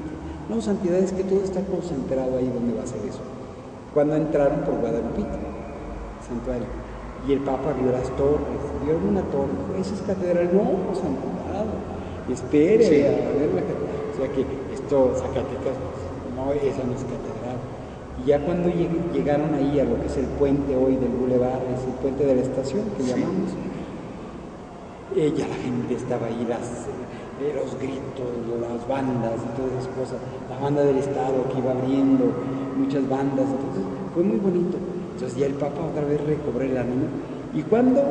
No, santidad, es que todo está concentrado ahí donde va a ser eso. Cuando entraron por Guadalupito, santuario, y el Papa vio las torres, vio una torre, esa es catedral, no, santidad, espere, sí, a ver la catedral. O sea que esto, Zacatecas, no, esa no es catedral. Y ya cuando llegaron ahí a lo que es el puente hoy del Boulevard, es el puente de la estación que llamamos, ya la gente estaba ahí, los gritos, las bandas y todas esas cosas, la banda del Estado que iba abriendo, muchas bandas, entonces fue muy bonito. Entonces ya el Papa otra vez recobró el ánimo, y cuando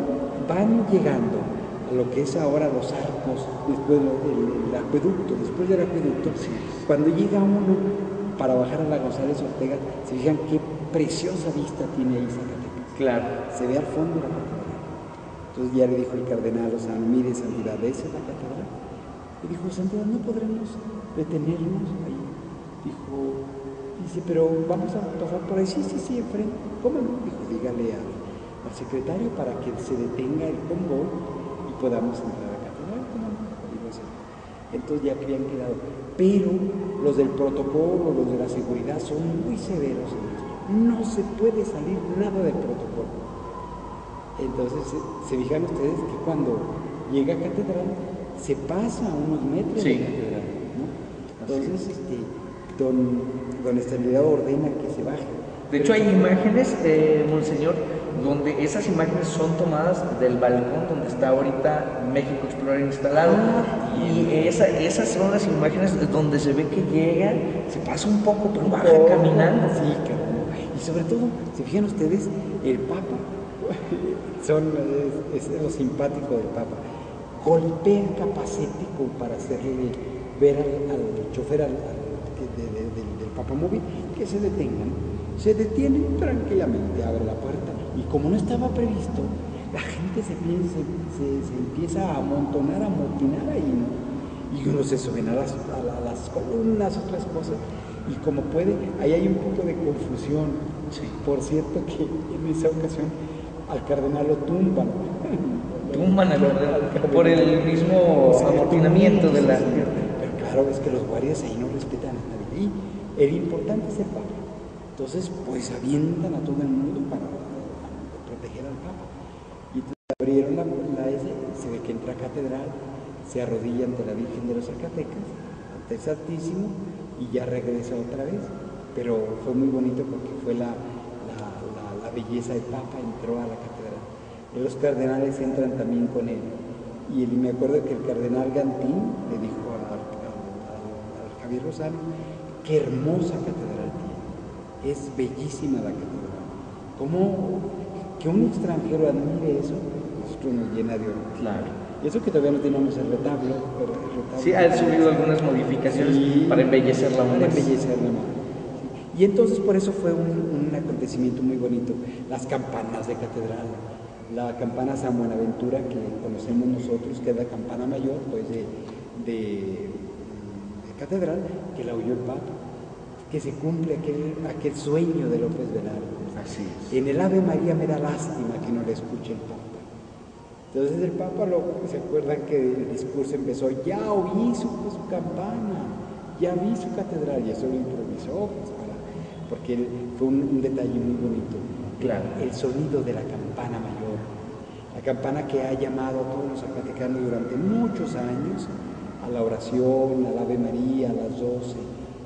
van llegando a lo que es ahora los arcos, después del acueducto, cuando llega uno para bajar a la González Ortega, se fijan qué preciosa vista tiene ahí Zacatecas. Claro. Se ve al fondo la catedral. Entonces ya le dijo el cardenal Lozano, mire, santidad, esa es la catedral. Y dijo, santidad, no podremos detenernos ahí. Dice, pero vamos a pasar por ahí. Sí, enfrente. ¿Cómo no? Dijo, dígale al secretario para que se detenga el convoy y podamos entrar a la catedral. ¿Cómo no? Digo, sí. Entonces ya que habían quedado. Pero los del protocolo, los de la seguridad son muy severos en esto. No se puede salir nada del protocolo. Entonces se fijan ustedes que cuando llega a catedral se pasa unos metros de catedral, ¿no? Entonces don Estanislao ordena que se baje. De hecho hay imágenes, Monseñor, donde esas imágenes son tomadas del balcón donde está ahorita México Explorer instalado. Y esas son las imágenes donde se ve que llega, se pasa un poco, pero baja caminando. Sí, caminando. Y sobre todo, se fijan ustedes, el Papa, es lo simpático del Papa, golpea el capacete como para hacerle ver al chofer del papamóvil que se detengan. Se detiene tranquilamente, abre la puerta, y como no estaba previsto, la gente se empieza a amontonar, a amotinar ahí, ¿no? Y uno se suben a las columnas, otras cosas, y como puede, ahí hay un poco de confusión. Sí. Por cierto que en esa ocasión al cardenal lo tumban. Tumban al cardenal por el mismo amotinamiento de la... Pero claro, es que los guardias ahí no respetan a nadie. Y el importante es el Papa. Entonces, pues avientan a todo el mundo para proteger al Papa. Y entonces abrieron se ve que entra a catedral, se arrodilla ante la Virgen de los Zacatecas, ante el Santísimo, y ya regresa otra vez. Pero fue muy bonito porque fue la belleza del Papa, entró a la catedral. Y los cardenales entran también con él. Y me acuerdo que el cardenal Gantín le dijo al Javier Lozano, qué hermosa catedral tiene. Es bellísima la catedral. Como que un extranjero admire eso, nosotros nos llena de orgullo. Claro. Y eso que todavía no tenemos el retablo. Sí, ha subido algunas modificaciones para embellecerla más. Para embellecerla más. Y entonces por eso fue un acontecimiento muy bonito. Las campanas de catedral, la campana San Buenaventura que conocemos nosotros, que es la campana mayor pues de catedral, que la oyó el Papa, que se cumple aquel sueño de López Velarde. Así es. En el Ave María me da lástima que no le escuche el Papa. Entonces el Papa, ¿se acuerdan que el discurso empezó? Ya oí su campana, ya vi su catedral, y eso lo improvisó, pues, porque fue un detalle muy bonito. Claro. El sonido de la campana mayor, la campana que ha llamado a todos los zacatecanos durante muchos años a la oración, al Ave María, a las 12.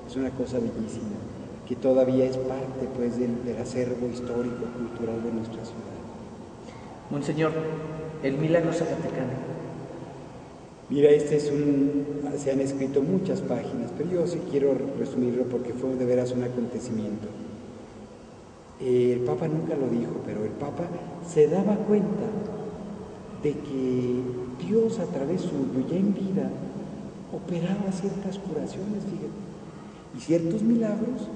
Es una cosa bellísima, que todavía es parte pues del acervo histórico, cultural de nuestra ciudad. Monseñor, el milagro zacatecano. Mira, se han escrito muchas páginas, pero yo sí quiero resumirlo porque fue de veras un acontecimiento. El Papa nunca lo dijo, pero el Papa se daba cuenta de que Dios a través suyo, ya en vida, operaba ciertas curaciones, fíjate, y ciertos milagros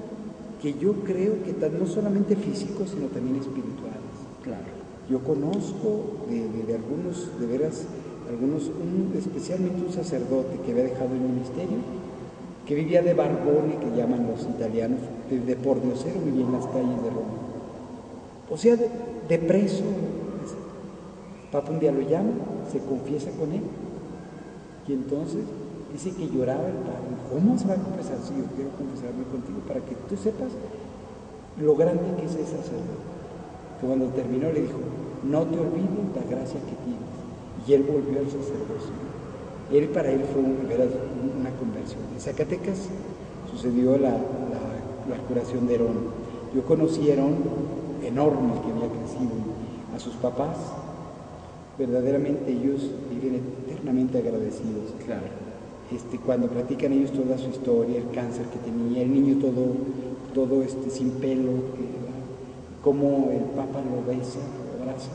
que yo creo que no solamente físicos, sino también espirituales. Claro. Yo conozco de algunos, de veras, especialmente un sacerdote que había dejado el ministerio, que vivía de barbone, que llaman los italianos, de pordiosero, vivía en las calles de Roma. O sea, de preso. El Papa un día lo llama, se confiesa con él, y entonces dice que lloraba el Padre. ¿Cómo se va a confesar? Sí, yo quiero confesarme contigo para que tú sepas lo grande que es ese sacerdote. Que cuando terminó le dijo, no te olvides la gracia que tienes. Y él volvió al sacerdocio. Para él fue una conversión. En Zacatecas sucedió la curación de Herón. Yo conocí a Herón, enorme, que había crecido, a sus papás. Verdaderamente ellos viven eternamente agradecidos. Claro. Cuando platican ellos toda su historia, el cáncer que tenía, el niño todo sin pelo, cómo el Papa lo besa, lo abraza.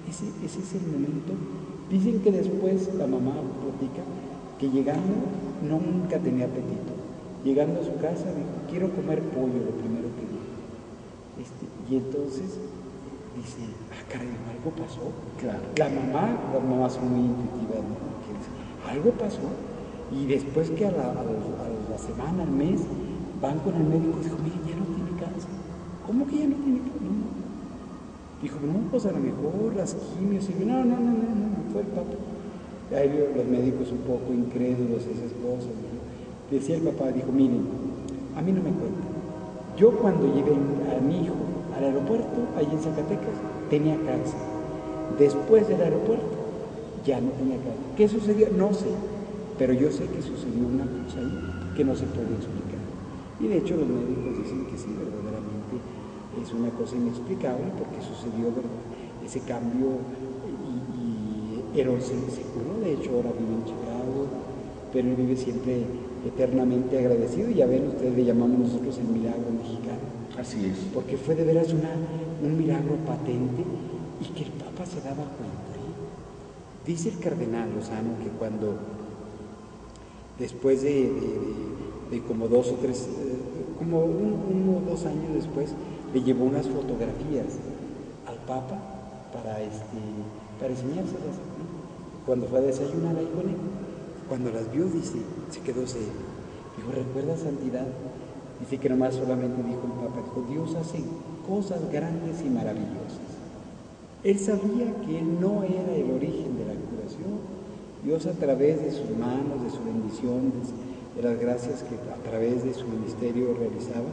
Ese es el momento. Dicen que después la mamá platica que llegando nunca tenía apetito. Llegando a su casa dijo, quiero comer pollo, lo primero que dijo. Y entonces dice, caray, algo pasó. Claro. Las mamás son muy intuitivas, ¿no? Que dice, algo pasó. Y después que a la semana, al mes, van con el médico y dijo, mire, ya no tiene cáncer. ¿Cómo que ya no tiene cáncer? No. Dijo, no, pues a lo mejor las quimios. Y no, fue el Papa. Ahí los médicos un poco incrédulos, esas cosas. Decía el papá, dijo, miren, a mí no me cuentan. Yo cuando llevé a mi hijo al aeropuerto, allí en Zacatecas, tenía cáncer. Después del aeropuerto, ya no tenía cáncer. ¿Qué sucedió? No sé. Pero yo sé que sucedió una cosa ahí que no se puede explicar. Y de hecho los médicos dicen que sí, verdaderamente es una cosa inexplicable porque sucedió, ¿verdad?, ese cambio y Herón se curó. De hecho ahora vive en Chicago, pero él vive siempre eternamente agradecido. Y ya ven, ustedes le llamamos nosotros el milagro mexicano. Así es. Porque fue de veras un milagro patente y que el Papa se daba cuenta. Dice el cardenal Lozano que cuando después de como 2 o 3, como 1 o 2 años después, le llevó unas fotografías al Papa para enseñárselas. Cuando fue a desayunar ahí con él, cuando las vio, dice, se quedó serio. Dijo, ¿recuerda santidad? Dice que nomás solamente dijo el Papa, dijo, Dios hace cosas grandes y maravillosas. Él sabía que él no era el origen de la curación. Dios a través de sus manos, de su bendición, de las gracias que a través de su ministerio realizaba,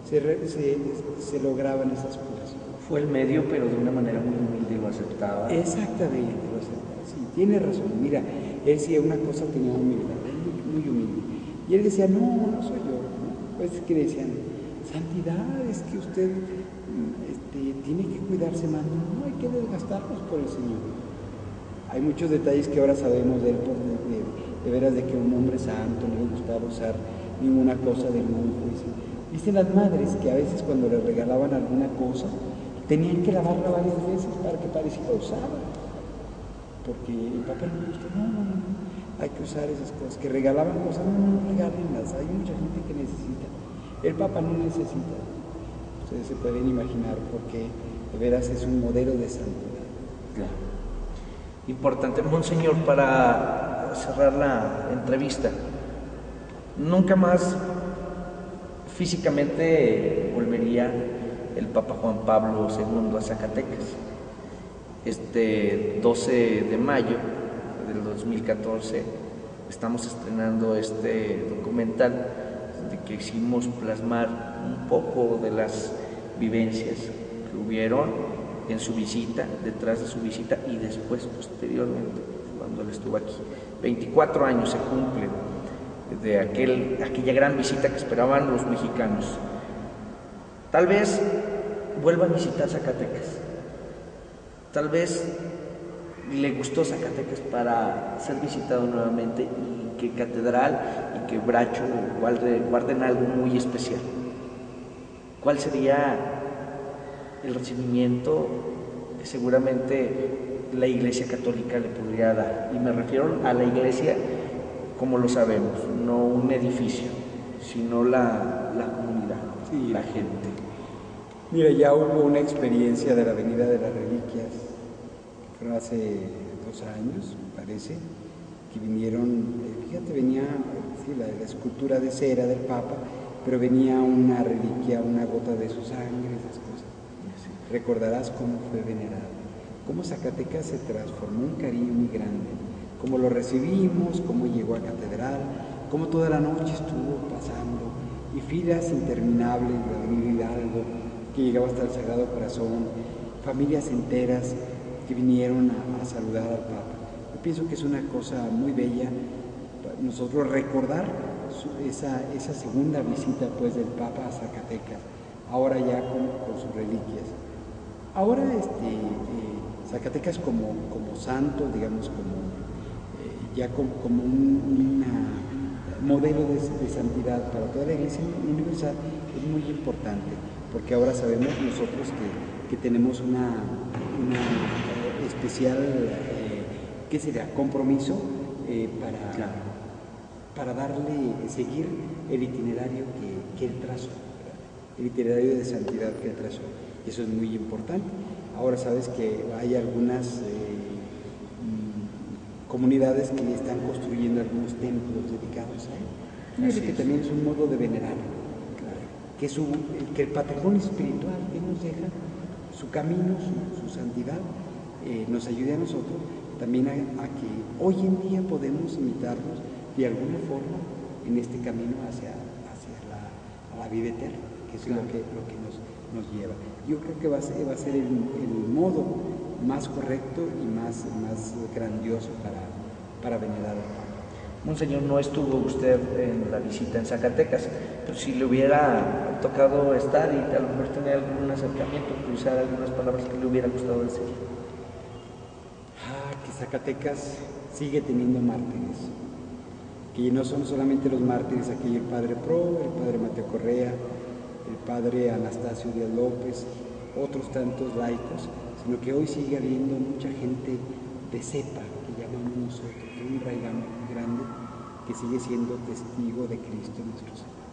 se lograban esas curaciones. Fue el medio, pero de una manera muy humilde lo aceptaba. Exactamente, lo aceptaba. Sí, tiene razón. Mira, él sí una cosa tenía humildad, muy humilde. Y él decía, no soy yo. Pues es que decían, santidad, es que usted tiene que cuidarse más. No, hay que desgastarnos por el Señor. Hay muchos detalles que ahora sabemos de él, de veras de que un hombre santo no le gustaba usar ninguna cosa de lujo. Dicen las madres que a veces cuando le regalaban alguna cosa, tenían que lavarla varias veces para que pareciera usada. Porque el Papa no le gusta, no, hay que usar esas cosas. Que regalaban cosas, no regálenlas, hay mucha gente que necesita. El Papa no necesita. Ustedes se pueden imaginar porque de veras es un modelo de santidad. Claro. Importante, Monseñor, para cerrar la entrevista, nunca más físicamente volvería el Papa Juan Pablo II a Zacatecas. 12 de mayo del 2014 estamos estrenando este documental de que quisimos plasmar un poco de las vivencias que hubieron en su visita, detrás de su visita y después, posteriormente, cuando él estuvo aquí. 24 años se cumplen de aquella gran visita que esperaban los mexicanos. Tal vez vuelva a visitar Zacatecas. Tal vez le gustó Zacatecas para ser visitado nuevamente y que Catedral y que Bracho guarden algo muy especial. ¿Cuál sería el recibimiento que seguramente la Iglesia Católica le podría dar? Y me refiero a la Iglesia como lo sabemos, no un edificio, sino la comunidad, sí, la gente. Mira, ya hubo una experiencia de la Avenida de las Reliquias, que fue hace 2 años, me parece, que vinieron, fíjate, venía la escultura de cera del Papa, pero venía una reliquia, una gota de su sangre, esas cosas. Recordarás cómo fue venerado, cómo Zacatecas se transformó en un cariño muy grande, cómo lo recibimos, cómo llegó a Catedral, cómo toda la noche estuvo pasando, y filas interminables de la Avenida Hidalgo, que llegaba hasta el Sagrado Corazón, familias enteras que vinieron a saludar al Papa. pienso que es una cosa muy bella nosotros recordar esa segunda visita pues del Papa a Zacatecas, ahora ya con sus reliquias. Ahora Zacatecas como santo, digamos, como un modelo de santidad para toda la Iglesia Universal, es muy importante, porque ahora sabemos nosotros que tenemos una especial, ¿qué sería?, compromiso para seguir el itinerario que él trazó, el itinerario de santidad que él trazó, y eso es muy importante. Ahora sabes que hay algunas comunidades que están construyendo algunos templos dedicados a él. Fíjate que también es un modo de venerar, que el patrimonio espiritual que nos deja, su camino, su santidad, nos ayude a nosotros también a que hoy en día podemos imitarnos de alguna forma en este camino hacia la vida eterna, que es lo que nos lleva. Yo creo que va a ser el modo más correcto y más grandioso para venerar al Papa. Monseñor, no estuvo usted en la visita en Zacatecas, pero si le hubiera tocado estar y a lo mejor tener algún acercamiento, cruzar algunas palabras que le hubiera gustado decir. Que Zacatecas sigue teniendo mártires, que no son solamente los mártires, aquí el Padre Pro, el Padre Mateo Correa, el Padre Anastasio Díaz López, otros tantos laicos, sino que hoy sigue habiendo mucha gente de cepa, que llamamos nosotros, que es un raigam grande, que sigue siendo testigo de Cristo nuestro Señor.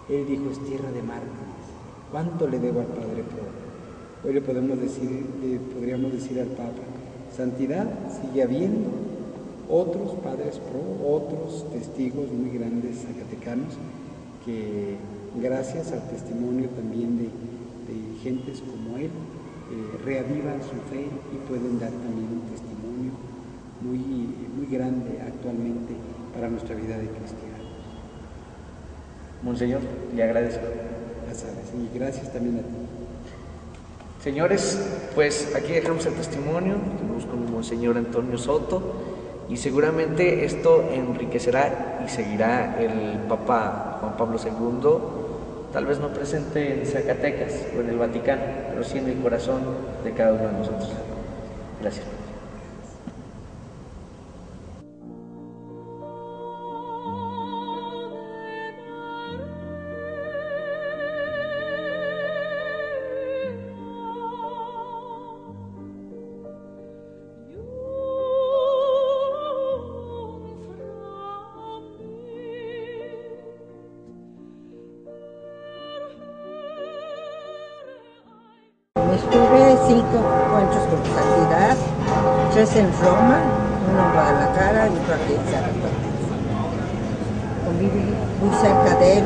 Él dijo, es tierra de mártires. ¿Cuánto le debo al Padre Pro? Hoy le podríamos decir al Papa, santidad sigue habiendo otros Padres Pro, otros testigos muy grandes zacatecanos, que gracias al testimonio también de gentes como él, reavivan su fe y pueden dar también un testimonio muy grande actualmente para nuestra vida de cristianos. Monseñor, le agradezco. Y gracias también a ti. Señores, pues aquí dejamos el testimonio, estuvimos con el Monseñor Antonio Soto, y seguramente esto enriquecerá y seguirá el Papa Juan Pablo II, tal vez no presente en Zacatecas o en el Vaticano, pero sí en el corazón de cada uno de nosotros. Gracias. Estuve 5 encuentros con tu santidad, 3 en Roma, uno en Guadalajara y otro aquí en Zacatecas. Conviví muy cerca de él,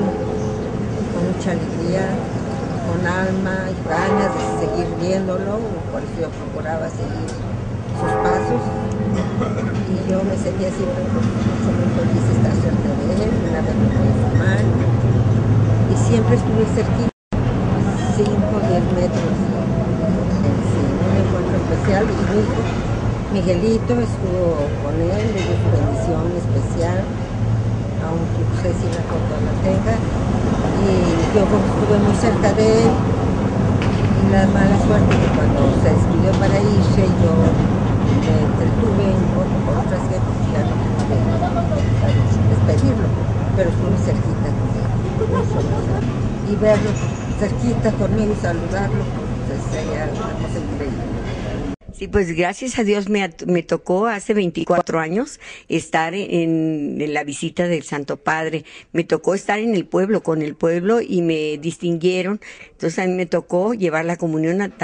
con mucha alegría, con alma y ganas de seguir viéndolo, por eso yo procuraba seguir sus pasos. Y yo me sentía siempre muy feliz de estar cerca de él, una vez me fui a fumar, y siempre estuve cerquita, 5 o 10 metros. Especial, y mi hijo Miguelito estuvo con él, le dio su bendición especial, aunque no sé si la foto la tenga, y yo estuve muy cerca de él, y la mala suerte que cuando se despidió para irse, yo me entretuve por otras gentes y ya no pude despedirlo, pero estuve cerquita con él, y verlo cerquita conmigo y saludarlo, pues sería una cosa increíble. Sí, pues gracias a Dios me tocó hace 24 años estar en la visita del Santo Padre. Me tocó estar en el pueblo, con el pueblo, y me distinguieron. Entonces a mí me tocó llevar la comunión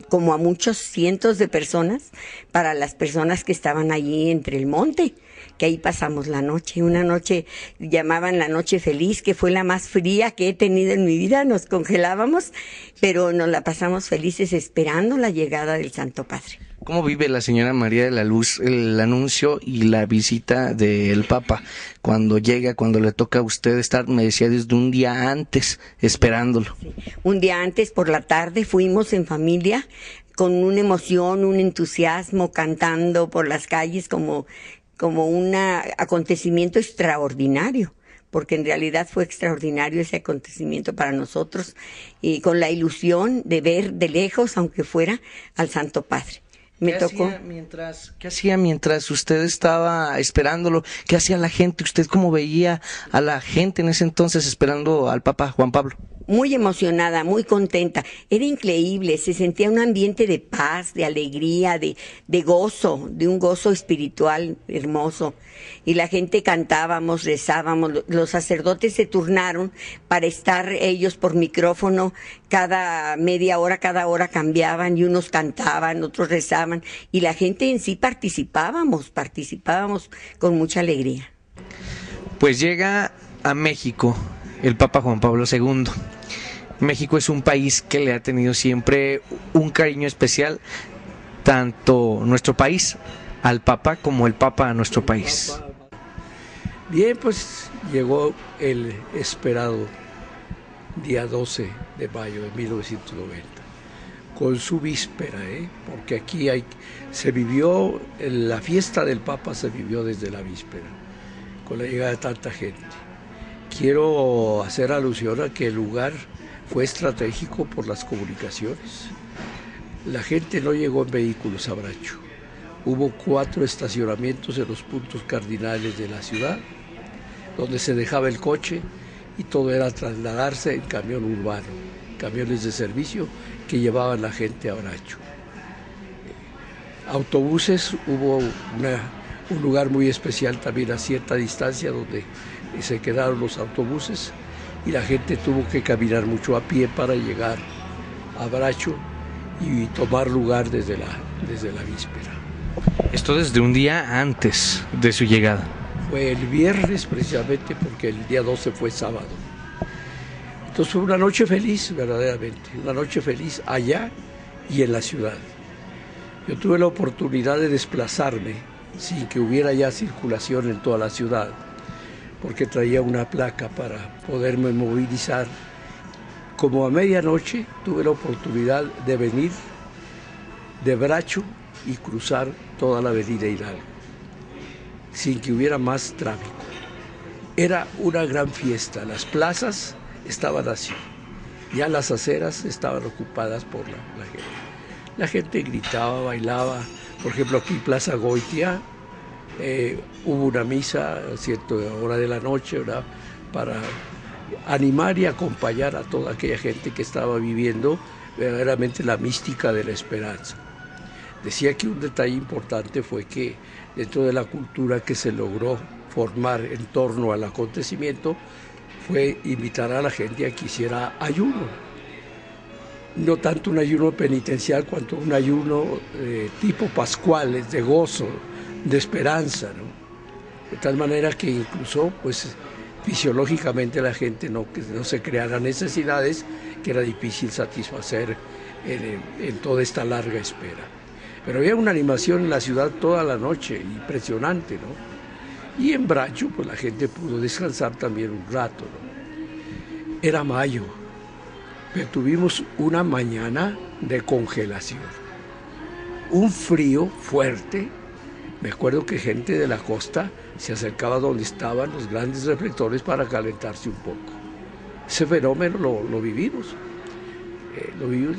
como a muchos cientos de personas, para las personas que estaban allí entre el monte, que ahí pasamos la noche. Una noche llamaban la noche feliz, que fue la más fría que he tenido en mi vida. Nos congelábamos, pero nos la pasamos felices esperando la llegada del Santo Padre. ¿Cómo vive la señora María de la Luz el anuncio y la visita del Papa? Cuando llega, cuando le toca a usted estar, me decía, desde un día antes esperándolo. Sí. Un día antes, por la tarde, fuimos en familia con una emoción, un entusiasmo, cantando por las calles como un acontecimiento extraordinario, porque en realidad fue extraordinario ese acontecimiento para nosotros, y con la ilusión de ver de lejos, aunque fuera, al Santo Padre. ¿Qué hacía mientras usted estaba esperándolo? ¿Qué hacía la gente? ¿Usted cómo veía a la gente en ese entonces esperando al Papa Juan Pablo? Muy emocionada, muy contenta. Era increíble, se sentía un ambiente de paz, de alegría, de gozo, de un gozo espiritual hermoso. Y la gente cantábamos, rezábamos, los sacerdotes se turnaron para estar ellos por micrófono, cada media hora, cada hora cambiaban, y unos cantaban, otros rezaban, y la gente en sí participábamos con mucha alegría. Pues llega a México el Papa Juan Pablo II. México es un país que le ha tenido siempre un cariño especial, tanto nuestro país al Papa como el Papa a nuestro país. Bien, pues llegó el esperado día 12 de mayo de 1990, con su víspera, porque aquí se vivió, la fiesta del Papa se vivió desde la víspera, con la llegada de tanta gente. Quiero hacer alusión a que el lugar fue estratégico por las comunicaciones. La gente no llegó en vehículos a Bracho. Hubo 4 estacionamientos en los puntos cardinales de la ciudad, donde se dejaba el coche y todo era trasladarse en camión urbano, camiones de servicio que llevaban la gente a Bracho. Autobuses, hubo un lugar muy especial también a cierta distancia donde se quedaron los autobuses, y la gente tuvo que caminar mucho a pie para llegar a Bracho y tomar lugar desde la víspera. Esto desde un día antes de su llegada. Fue el viernes precisamente, porque el día 12 fue sábado. Entonces fue una noche feliz, verdaderamente, una noche feliz allá y en la ciudad. Yo tuve la oportunidad de desplazarme sin que hubiera ya circulación en toda la ciudad, porque traía una placa para poderme movilizar. Como a medianoche tuve la oportunidad de venir de Bracho y cruzar toda la avenida Hidalgo, sin que hubiera más tráfico. Era una gran fiesta, las plazas estaban así, ya las aceras estaban ocupadas por la gente. La gente gritaba, bailaba. Por ejemplo, aquí en Plaza Goitia hubo una misa a cierta hora de la noche, ¿verdad?, para animar y acompañar a toda aquella gente que estaba viviendo verdaderamente la mística de la esperanza. Decía que un detalle importante fue que dentro de la cultura que se logró formar en torno al acontecimiento fue invitar a la gente a que hiciera ayuno. No tanto un ayuno penitencial cuanto un ayuno tipo pascuales, de gozo, de esperanza, ¿no? De tal manera que incluso pues fisiológicamente la gente no se creara necesidades que era difícil satisfacer en toda esta larga espera. Pero había una animación en la ciudad toda la noche, impresionante, ¿no? Y en Bracho pues la gente pudo descansar también un rato, ¿no? Era mayo, pero tuvimos una mañana de congelación, un frío fuerte. Me acuerdo que gente de la costa se acercaba donde estaban los grandes reflectores para calentarse un poco. Ese fenómeno lo vivimos.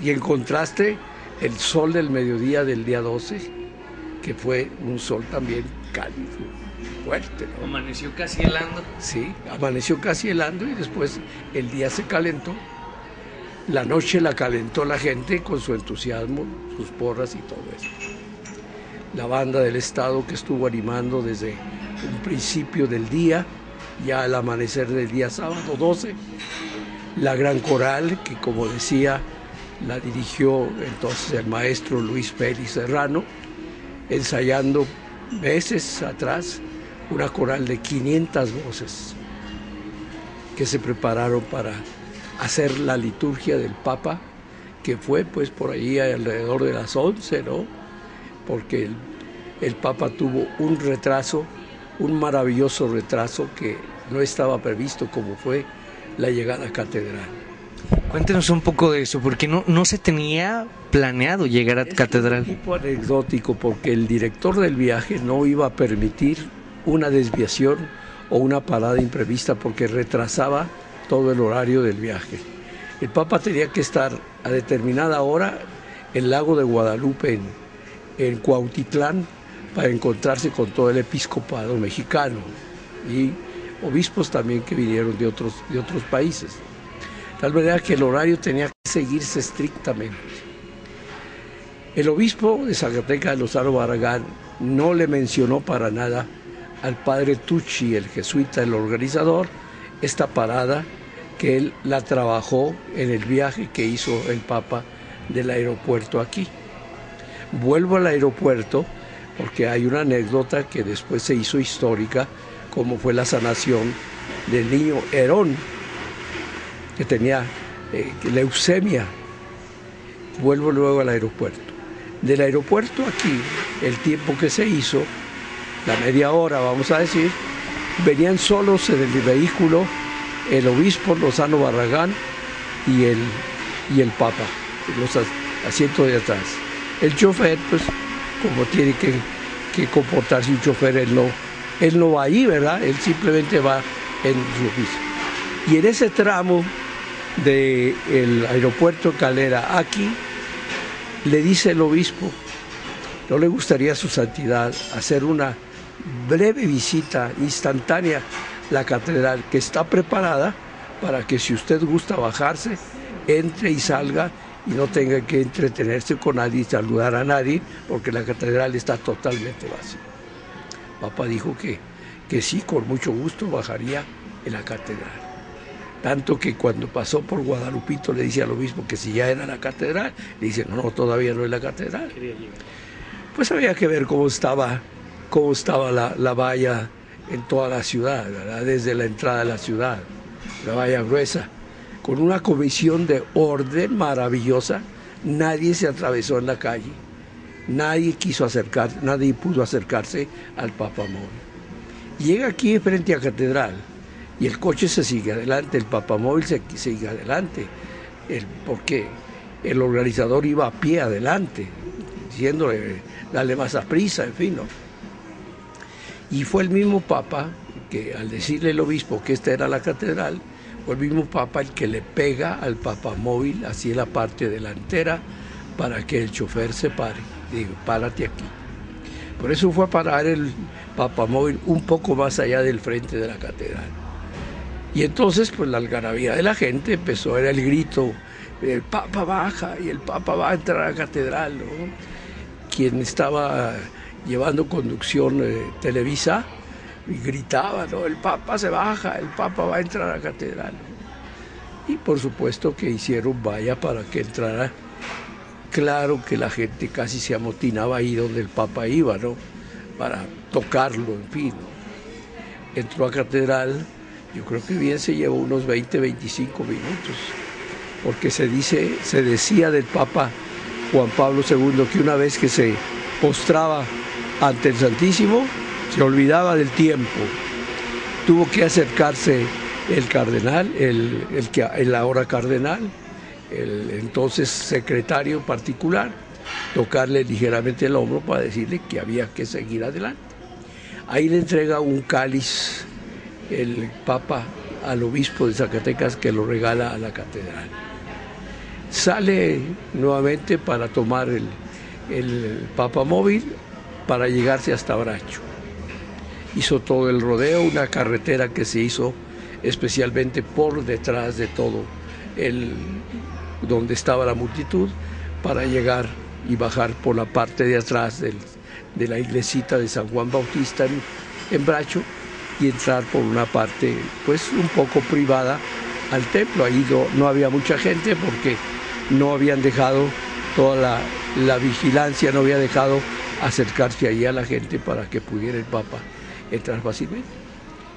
Y en contraste, el sol del mediodía del día 12, que fue un sol también cálido, fuerte, ¿no? Amaneció casi helando. Sí, amaneció casi helando y después el día se calentó. La noche la calentó la gente con su entusiasmo, sus porras y todo eso. La banda del Estado que estuvo animando desde un principio del día, ya al amanecer del día sábado 12, la gran coral que, como decía, la dirigió entonces el maestro Luis Félix Serrano, ensayando meses atrás una coral de 500 voces que se prepararon para hacer la liturgia del Papa, que fue pues por ahí alrededor de las 11, ¿no? Porque el Papa tuvo un retraso, un maravilloso retraso que no estaba previsto, como fue la llegada a catedral. Cuéntenos un poco de eso, porque no se tenía planeado llegar a catedral. Es un tipo anecdótico, porque el director del viaje no iba a permitir una desviación o una parada imprevista, porque retrasaba todo el horario del viaje. El Papa tenía que estar a determinada hora en el lago de Guadalupe, en Cuautitlán, para encontrarse con todo el episcopado mexicano y obispos también que vinieron de otros países. De tal manera que el horario tenía que seguirse estrictamente. El obispo de Zacatecas, Lozano Barragán, no le mencionó para nada al padre Tucci, el jesuita, el organizador, esta parada que él la trabajó en el viaje que hizo el Papa del aeropuerto aquí. Vuelvo al aeropuerto porque hay una anécdota que después se hizo histórica, como fue la sanación del niño Herón, que tenía leucemia. Vuelvo luego al aeropuerto. Del aeropuerto aquí, el tiempo que se hizo, la media hora vamos a decir, venían solos en el vehículo el obispo Lozano Barragán y el Papa, los asientos de atrás. El chofer, pues, como tiene que comportarse un chofer, él no va ahí, ¿verdad? Él simplemente va en su oficio. Y en ese tramo del aeropuerto Calera aquí, le dice el obispo, ¿no le gustaría a su santidad hacer una breve visita instantánea a la catedral, que está preparada para que si usted gusta bajarse, entre y salga y no tenga que entretenerse con nadie y saludar a nadie, porque la catedral está totalmente vacía? Papa dijo que sí, con mucho gusto bajaría en la catedral. Tanto que cuando pasó por Guadalupito le dice al obispo que si ya era la catedral, le dice, no, todavía no es la catedral. Pues había que ver cómo estaba la valla en toda la ciudad, ¿verdad? Desde la entrada de la ciudad, la valla gruesa, con una comisión de orden maravillosa. Nadie se atravesó en la calle, nadie pudo acercarse al Papamóvil. Llega aquí frente a catedral y el coche se sigue adelante, el Papamóvil se sigue adelante, porque el organizador iba a pie adelante, diciéndole, dale más a prisa, en fin, ¿no? Y fue el mismo Papa que, al decirle el obispo que esta era la catedral, fue el mismo Papa el que le pega al Papamóvil así en la parte delantera para que el chofer se pare. Digo, párate aquí. Por eso fue a parar el Papamóvil un poco más allá del frente de la catedral. Y entonces, pues la algarabía de la gente empezó, era el grito, el Papa baja y el Papa va a entrar a la catedral, ¿no? Quien estaba llevando conducción Televisa y gritaba, ¿no? El Papa se baja, el Papa va a entrar a la catedral. Y por supuesto que hicieron valla para que entrara. Claro que la gente casi se amotinaba ahí donde el Papa iba, ¿no? Para tocarlo, en fin, ¿no? Entró a catedral. Yo creo que bien se llevó unos 20, 25 minutos, porque se decía del Papa Juan Pablo II que una vez que se postraba ante el Santísimo, se olvidaba del tiempo. Tuvo que acercarse el cardenal, el ahora cardenal, el entonces secretario particular, tocarle ligeramente el hombro para decirle que había que seguir adelante. Ahí le entrega un cáliz el Papa al obispo de Zacatecas, que lo regala a la catedral. Sale nuevamente para tomar el Papamóvil para llegarse hasta Bracho. Hizo todo el rodeo, una carretera que se hizo especialmente por detrás de todo donde estaba la multitud, para llegar y bajar por la parte de atrás de la iglesita de San Juan Bautista en Bracho, y entrar por una parte pues un poco privada al templo. Ahí no había mucha gente porque no habían dejado toda la vigilancia, no había dejado acercarse allí a la gente para que pudiera el Papa entrar fácilmente.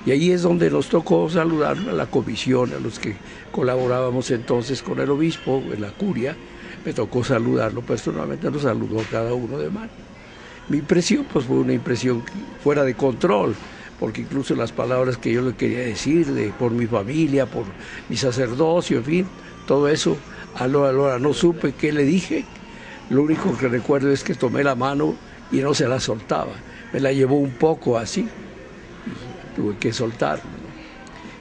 Y ahí es donde nos tocó saludar a la comisión, a los que colaborábamos entonces con el obispo en la curia. Me tocó saludarlo personalmente, nos saludó a cada uno de mano. Mi impresión pues fue una impresión fuera de control, porque incluso las palabras que yo le quería decir por mi familia, por mi sacerdocio, en fin, todo eso, ahora no supe qué le dije. Lo único que recuerdo es que tomé la mano y no se la soltaba. Me la llevó un poco así, y tuve que soltarla, ¿no?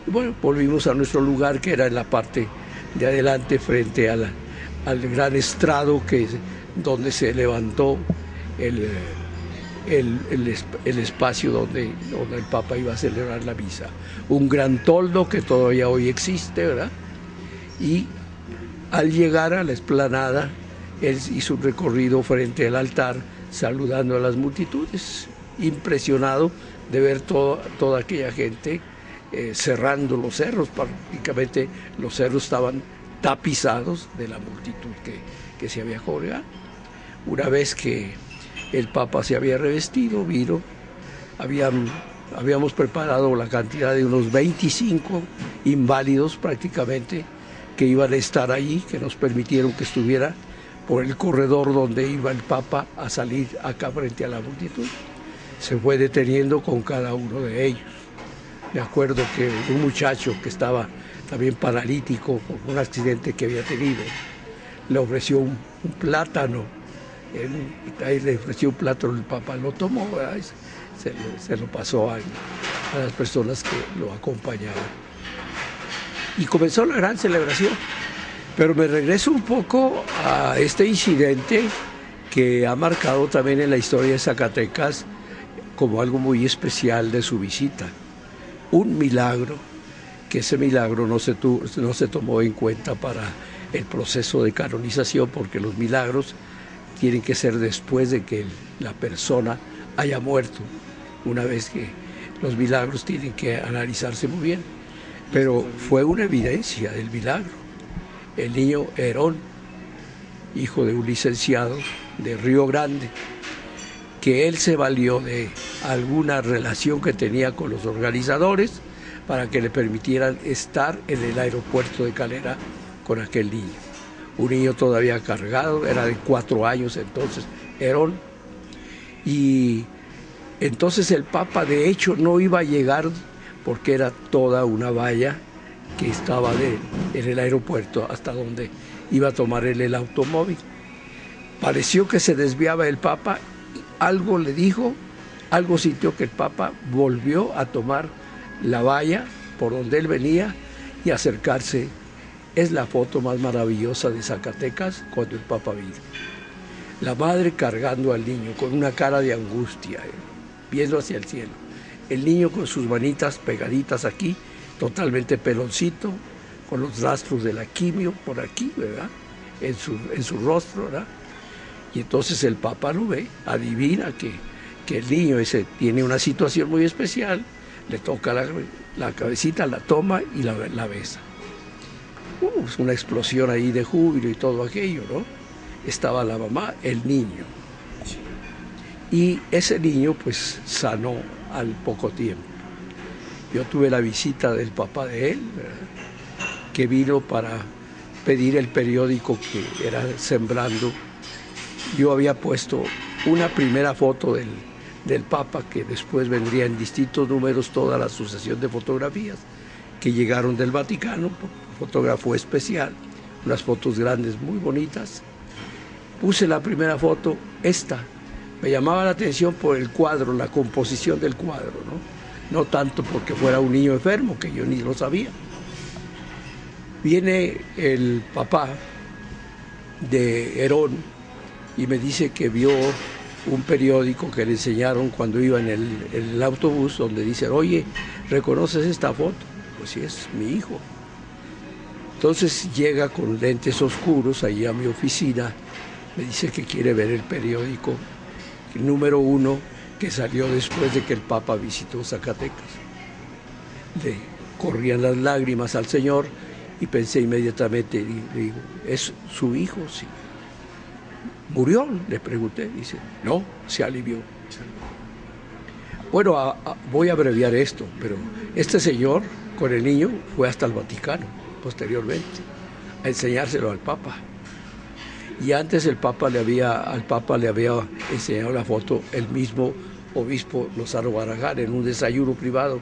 Y bueno, volvimos a nuestro lugar, que era en la parte de adelante, frente al gran estrado donde se levantó el espacio donde el Papa iba a celebrar la misa. Un gran toldo que todavía hoy existe, ¿verdad? Y al llegar a la explanada, él hizo un recorrido frente al altar, saludando a las multitudes, impresionado de ver toda aquella gente cerrando los cerros. Prácticamente los cerros estaban tapizados de la multitud que se había congregado. Una vez que el Papa se había revestido, vino, habíamos preparado la cantidad de unos 25 inválidos prácticamente que iban a estar allí, que nos permitieron que estuviera por el corredor donde iba el Papa a salir acá frente a la multitud. Se fue deteniendo con cada uno de ellos. Me acuerdo que un muchacho que estaba también paralítico por un accidente que había tenido, le ofreció un plátano. Ahí le ofreció un plátano, el Papa lo tomó, ¿verdad? Se lo pasó a las personas que lo acompañaban. Y comenzó la gran celebración. Pero me regreso un poco a este incidente que ha marcado también en la historia de Zacatecas como algo muy especial de su visita. Un milagro, que ese milagro no se tomó en cuenta para el proceso de canonización, porque los milagros tienen que ser después de que la persona haya muerto. Una vez que los milagros tienen que analizarse muy bien. Pero fue una evidencia del milagro. El niño Herón, hijo de un licenciado de Río Grande, que él se valió de alguna relación que tenía con los organizadores para que le permitieran estar en el aeropuerto de Calera con aquel niño. Un niño todavía cargado, era de 4 años entonces, Herón. Y entonces el Papa de hecho no iba a llegar porque era toda una valla que estaba en el aeropuerto hasta donde iba a tomar él el automóvil. Pareció que se desviaba el Papa, algo le dijo, algo sintió que el Papa volvió a tomar la valla por donde él venía y acercarse. Es la foto más maravillosa de Zacatecas cuando el Papa vino. La madre cargando al niño con una cara de angustia, viendo hacia el cielo. El niño con sus manitas pegaditas aquí, totalmente peloncito, con los rastros de la quimio por aquí, ¿verdad? En su rostro, ¿verdad? Y entonces el Papa lo ve, adivina que el niño ese tiene una situación muy especial, le toca la cabecita, la toma y la besa. Es una explosión ahí de júbilo y todo aquello, ¿no? Estaba la mamá, el niño. Y ese niño pues sanó al poco tiempo. Yo tuve la visita del papá de él, ¿verdad? Que vino para pedir el periódico que era Sembrando. Yo había puesto una primera foto del Papa, que después vendría en distintos números toda la sucesión de fotografías que llegaron del Vaticano, fotógrafo especial, unas fotos grandes muy bonitas. Puse la primera foto, esta. Me llamaba la atención por el cuadro, la composición del cuadro, ¿no? No tanto porque fuera un niño enfermo, que yo ni lo sabía. Viene el papá de Herón y me dice que vio un periódico que le enseñaron cuando iba en el autobús, donde dice, oye, ¿reconoces esta foto? Pues sí, es mi hijo. Entonces llega con lentes oscuros allí a mi oficina, me dice que quiere ver el periódico, el número 1, que salió después de que el Papa visitó Zacatecas. Le corrían las lágrimas al Señor y pensé inmediatamente, digo, ¿es su hijo? Sí. ¿Murió? Le pregunté. Dice, no, se alivió. Bueno, voy a abreviar esto, pero este señor con el niño fue hasta el Vaticano posteriormente a enseñárselo al Papa. Y antes al Papa le había enseñado la foto el mismo obispo Lozano Barragán en un desayuno privado.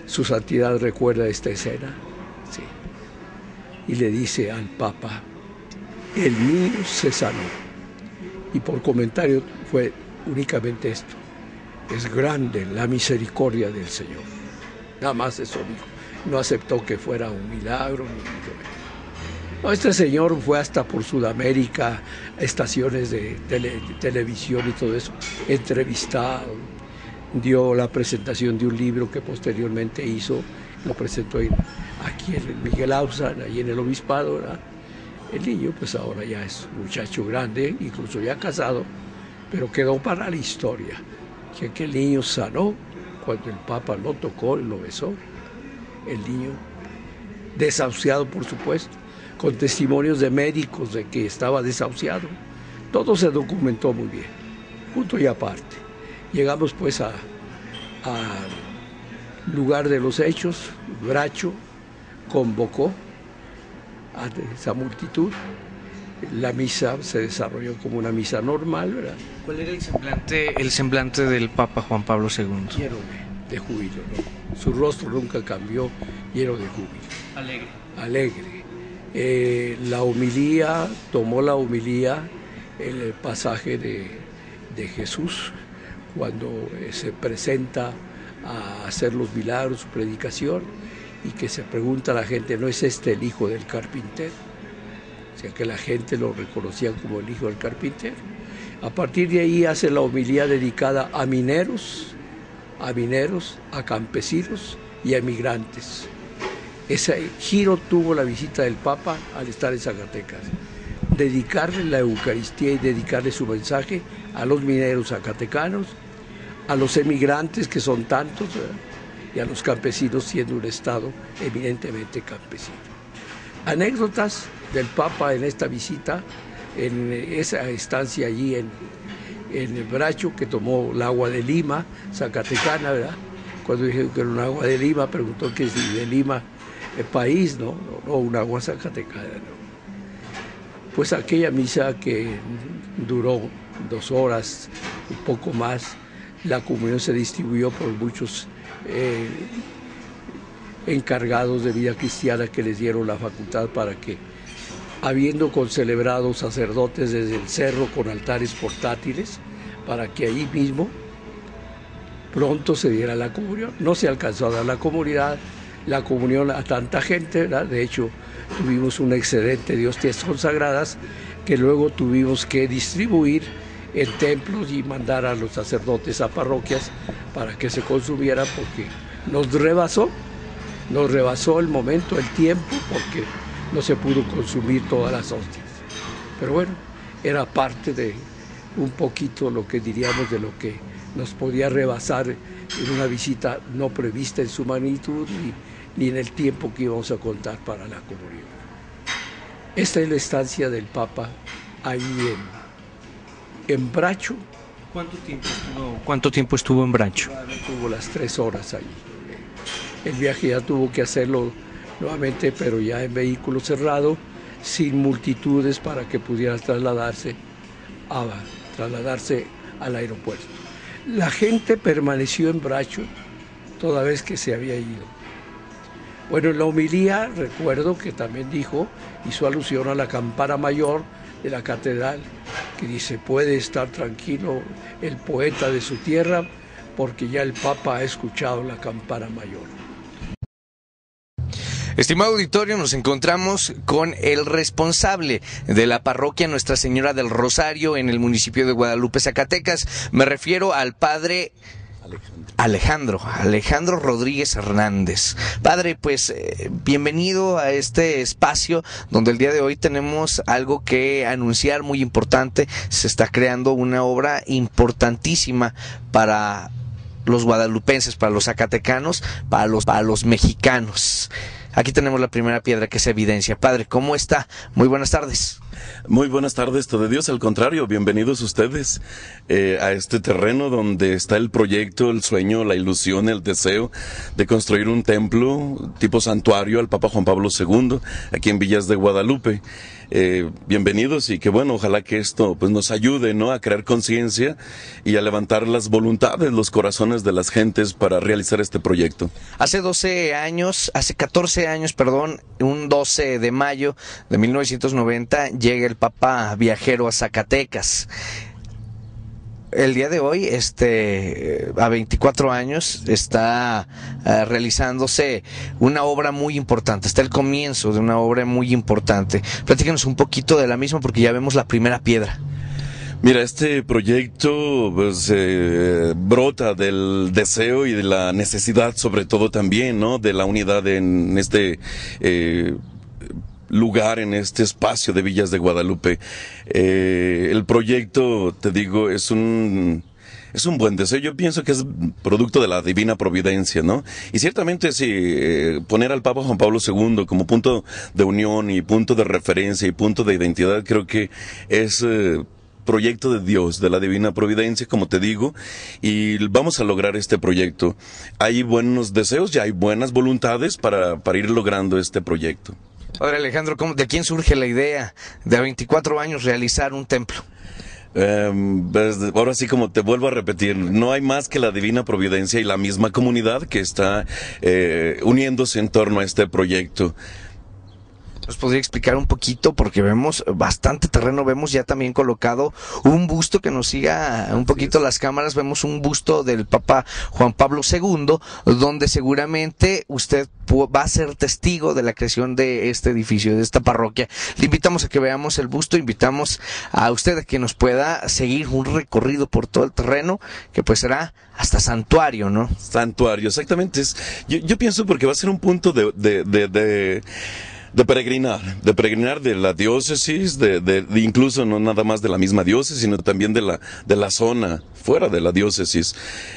Su santidad recuerda esta escena. Sí. y le dice al Papa, el niño se sanó. Y por comentario fue únicamente esto: es grande la misericordia del Señor. Nada más eso dijo. No aceptó que fuera un milagro ni mucho menos. No, este señor fue hasta por Sudamérica, estaciones de televisión y todo eso, entrevistado, dio la presentación de un libro que posteriormente hizo, lo presentó aquí en Miguel Ausan, allí en el obispado, ¿verdad? El niño pues ahora ya es un muchacho grande, incluso ya casado, pero quedó para la historia, que aquel niño sanó cuando el Papa lo tocó y lo besó. El niño desahuciado, por supuesto, con testimonios de médicos de que estaba desahuciado. Todo se documentó muy bien, punto y aparte. Llegamos pues al lugar de los hechos. Bracho convocó a esa multitud. La misa se desarrolló como una misa normal, ¿verdad? ¿Cuál era el semblante del Papa Juan Pablo II? Lleno de júbilo, ¿no? Su rostro nunca cambió, lleno de júbilo. Alegre. La homilía, tomó la homilía, el pasaje de Jesús, cuando se presenta a hacer los milagros, su predicación, y que se pregunta a la gente, ¿no es este el hijo del carpintero? O sea, que la gente lo reconocía como el hijo del carpintero. A partir de ahí hace la homilía dedicada a mineros, a campesinos y a emigrantes. Ese giro tuvo la visita del Papa al estar en Zacatecas. Dedicarle la Eucaristía y dedicarle su mensaje a los mineros zacatecanos, a los emigrantes, que son tantos, y a los campesinos, siendo un estado eminentemente campesino. Anécdotas del Papa en esta visita, en esa estancia allí en el Bracho, que tomó el agua de Lima, zacatecana, ¿verdad? Cuando dije que era un agua de Lima, preguntó que si de Lima, el país, no, un agua zacatecana, no. Pues aquella misa que duró 2 horas, un poco más, la comunión se distribuyó por muchos encargados de vida cristiana que les dieron la facultad para que, habiendo concelebrado sacerdotes desde el cerro con altares portátiles, para que ahí mismo pronto se diera la comunión. No se alcanzó a dar la comunión a tanta gente, ¿verdad? De hecho, tuvimos un excedente de hostias consagradas que luego tuvimos que distribuir en templos y mandar a los sacerdotes a parroquias para que se consumiera, porque nos rebasó el momento, el tiempo, porque no se pudo consumir todas las hostias. Pero bueno, era parte de un poquito lo que diríamos de lo que nos podía rebasar en una visita no prevista en su magnitud ni en el tiempo que íbamos a contar para la comunión. Esta es la estancia del Papa ahí en Bracho. ¿Cuánto tiempo estuvo en Bracho? Tuvo las 3 horas allí. El viaje ya tuvo que hacerlo nuevamente, pero ya en vehículo cerrado, sin multitudes, para que pudiera trasladarse al aeropuerto. La gente permaneció en Bracho toda vez que se había ido. Bueno, en la homilía recuerdo que también hizo alusión a la campana mayor de la catedral, que dice: puede estar tranquilo el poeta de su tierra, porque ya el Papa ha escuchado la campana mayor. Estimado auditorio, nos encontramos con el responsable de la parroquia Nuestra Señora del Rosario en el municipio de Guadalupe, Zacatecas. Me refiero al padre Alejandro Rodríguez Hernández. Padre, pues bienvenido a este espacio donde el día de hoy tenemos algo que anunciar muy importante. Se está creando una obra importantísima para los guadalupenses, para los zacatecanos, para los mexicanos. Aquí tenemos la primera piedra que se evidencia. Padre, ¿cómo está? Muy buenas tardes. Muy buenas tardes, todo de Dios. Al contrario, bienvenidos ustedes a este terreno donde está el proyecto, el sueño, la ilusión, el deseo de construir un templo tipo santuario al Papa Juan Pablo II, aquí en Villas de Guadalupe. Bienvenidos y que bueno, ojalá que esto pues nos ayude, ¿no?, a crear conciencia y a levantar las voluntades, los corazones de las gentes para realizar este proyecto. Hace 14 años, un 12 de mayo de 1990 llega el Papa viajero a Zacatecas. El día de hoy, a 24 años, está realizándose una obra muy importante. Está el comienzo de una obra muy importante. Platícanos un poquito de la misma porque ya vemos la primera piedra. Mira, este proyecto pues, brota del deseo y de la necesidad, sobre todo también, ¿no?, de la unidad en este lugar, en este espacio de Villas de Guadalupe. El proyecto, te digo, es un buen deseo. Yo pienso que es producto de la divina providencia, ¿no? Y ciertamente sí, poner al Papa Juan Pablo II como punto de unión y punto de referencia y punto de identidad, creo que es proyecto de Dios, de la divina providencia, como te digo, y vamos a lograr este proyecto. Hay buenos deseos y hay buenas voluntades para ir logrando este proyecto. Padre Alejandro, ¿de quién surge la idea de a 24 años realizar un templo? Ahora sí, como te vuelvo a repetir, no hay más que la divina providencia y la misma comunidad que está uniéndose en torno a este proyecto. ¿Nos podría explicar un poquito? Porque vemos bastante terreno, vemos ya también colocado un busto, que nos siga un poquito las cámaras, vemos un busto del Papa Juan Pablo II, donde seguramente usted va a ser testigo de la creación de este edificio, de esta parroquia. Le invitamos a que veamos el busto, invitamos a usted a que nos pueda seguir un recorrido por todo el terreno, que pues será hasta santuario, ¿no? Santuario, exactamente. Yo pienso porque va a ser un punto de peregrinar de la diócesis, incluso no nada más de la misma diócesis, sino también de la zona fuera de la diócesis.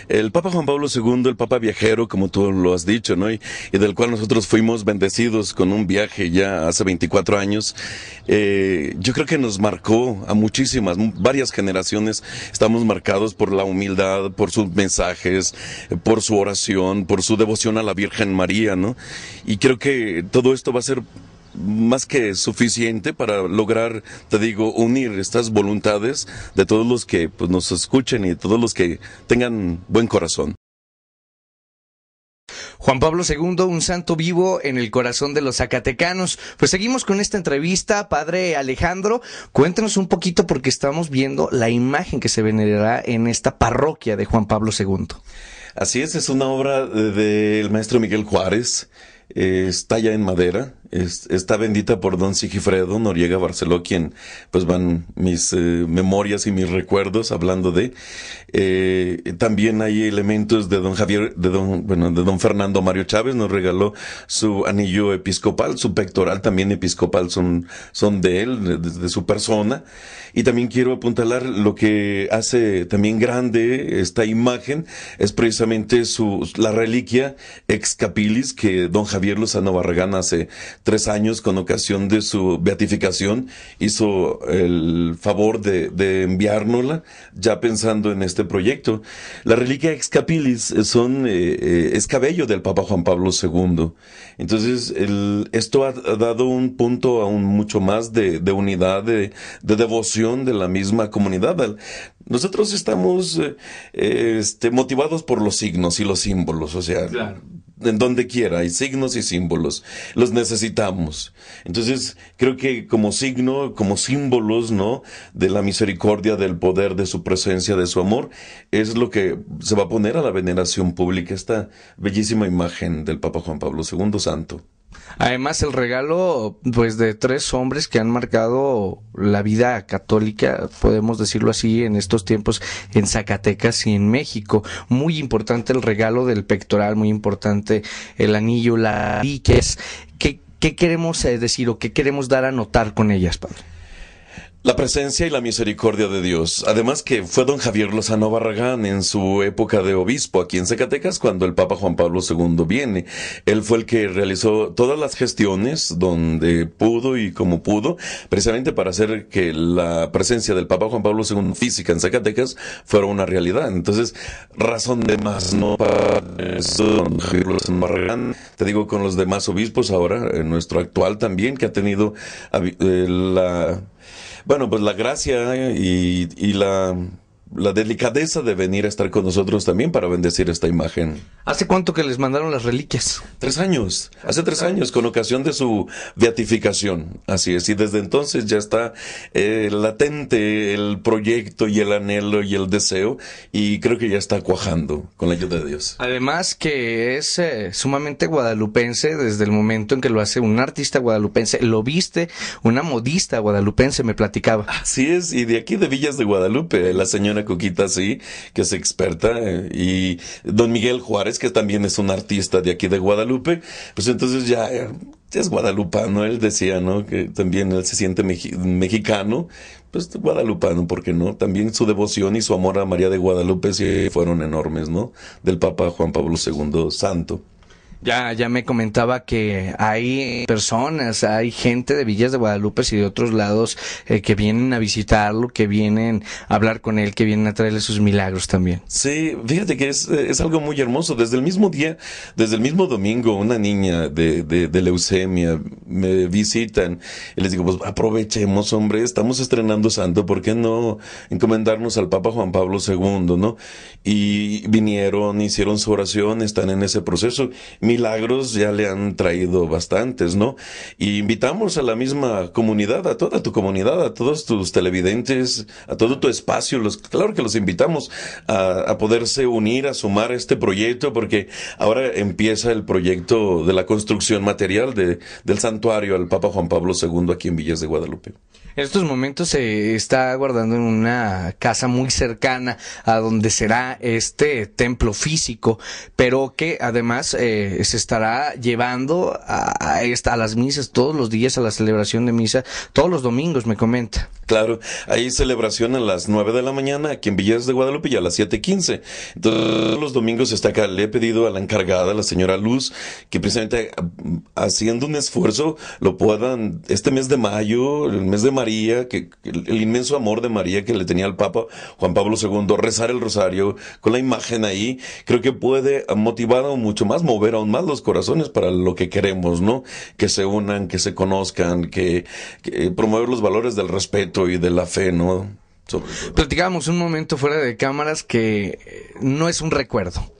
El Papa Juan Pablo II, el Papa viajero, como tú lo has dicho, ¿no? Y del cual nosotros fuimos bendecidos con un viaje ya hace 24 años, yo creo que nos marcó a varias generaciones. Estamos marcados por la humildad, por sus mensajes, por su oración, por su devoción a la Virgen María, ¿no? Y creo que todo esto va a ser más que suficiente para lograr, te digo, unir estas voluntades de todos los que pues, nos escuchen y de todos los que tengan buen corazón. Juan Pablo II, un santo vivo en el corazón de los zacatecanos. Pues seguimos con esta entrevista, Padre Alejandro. Cuéntanos un poquito porque estamos viendo la imagen que se venerará en esta parroquia de Juan Pablo II. Así es una obra del maestro Miguel Juárez. Está ya en madera, está bendita por don Sigifredo Noriega Barceló, quien pues van mis memorias y mis recuerdos hablando de. También hay elementos de don Javier, de don Fernando Mario Chávez. Nos regaló su anillo episcopal, su pectoral también episcopal son de él, de su persona. Y también quiero apuntalar lo que hace también grande esta imagen, es precisamente la reliquia ex capilis que don Javier Lozano Barragán hace 3 años, con ocasión de su beatificación, hizo el favor de enviárnosla, ya pensando en este proyecto. La reliquia ex capilis es cabello del Papa Juan Pablo II. Entonces, esto ha dado un punto aún mucho más de unidad, de devoción de la misma comunidad. Nosotros estamos motivados por los signos y los símbolos, o sea, claro, en donde quiera hay signos y símbolos, los necesitamos. Entonces creo que como signo, como símbolos, ¿no?, de la misericordia, del poder, de su presencia, de su amor, es lo que se va a poner a la veneración pública, esta bellísima imagen del Papa Juan Pablo II Santo. Además, el regalo pues de 3 hombres que han marcado la vida católica, podemos decirlo así, en estos tiempos en Zacatecas y en México. Muy importante el regalo del pectoral, muy importante el anillo, la reliquias. ¿Qué queremos decir o qué queremos dar a notar con ellas, Padre? La presencia y la misericordia de Dios. Además que fue don Javier Lozano Barragán en su época de obispo aquí en Zacatecas cuando el Papa Juan Pablo II viene. Él fue el que realizó todas las gestiones donde pudo y como pudo, precisamente para hacer que la presencia del Papa Juan Pablo II física en Zacatecas fuera una realidad. Entonces, razón de más, ¿no? Para eso, don Javier Lozano Barragán, te digo, con los demás obispos ahora, nuestro actual también, que ha tenido la gracia y la delicadeza de venir a estar con nosotros también para bendecir esta imagen. ¿Hace cuánto que les mandaron las reliquias? 3 años. Hace 3 años, con ocasión de su beatificación. Así es. Y desde entonces ya está latente el proyecto y el anhelo y el deseo. Y creo que ya está cuajando con la ayuda de Dios. Además que es sumamente guadalupense desde el momento en que lo hace un artista guadalupense. Lo viste una modista guadalupense, me platicaba. Así es. Y de aquí de Villas de Guadalupe, la señora Coquita, sí, que es experta, y don Miguel Juárez, que también es un artista de aquí de Guadalupe, pues entonces ya es guadalupano. Él decía, ¿no?, que también él se siente mexicano, pues guadalupano, ¿por qué no? También su devoción y su amor a María de Guadalupe sí fueron enormes, ¿no?, del Papa Juan Pablo II Santo. Ya me comentaba que hay personas, hay gente de Villas de Guadalupe y de otros lados que vienen a visitarlo, que vienen a hablar con él, que vienen a traerle sus milagros también. Sí, fíjate que es algo muy hermoso. Desde el mismo día, desde el mismo domingo, una niña de leucemia me visitan y les digo, pues aprovechemos, hombre, estamos estrenando santo, ¿por qué no encomendarnos al Papa Juan Pablo II, no? Y vinieron, hicieron su oración, están en ese proceso. Milagros ya le han traído bastantes, ¿no? Y invitamos a la misma comunidad, a toda tu comunidad, a todos tus televidentes, a todo tu espacio, claro que los invitamos a poderse unir, a sumar a este proyecto, porque ahora empieza el proyecto de la construcción material del santuario al Papa Juan Pablo II aquí en Villas de Guadalupe. En estos momentos se está guardando en una casa muy cercana a donde será este templo físico, pero que además se estará llevando a las misas todos los días, a la celebración de misa, todos los domingos, me comenta. Claro, hay celebración a las 9 de la mañana aquí en Villas de Guadalupe y a las 7:15. Entonces, los domingos está acá. Le he pedido a la encargada, la señora Luz, que precisamente haciendo un esfuerzo lo puedan, este mes de mayo, el mes de María, que el inmenso amor de María que le tenía al Papa Juan Pablo II, rezar el rosario con la imagen ahí, creo que puede motivar aún mucho más, mover aún más los corazones para lo que queremos, ¿no? Que se unan, que se conozcan, que promover los valores del respeto y de la fe, ¿no? Platicábamos un momento fuera de cámaras que no es un recuerdo.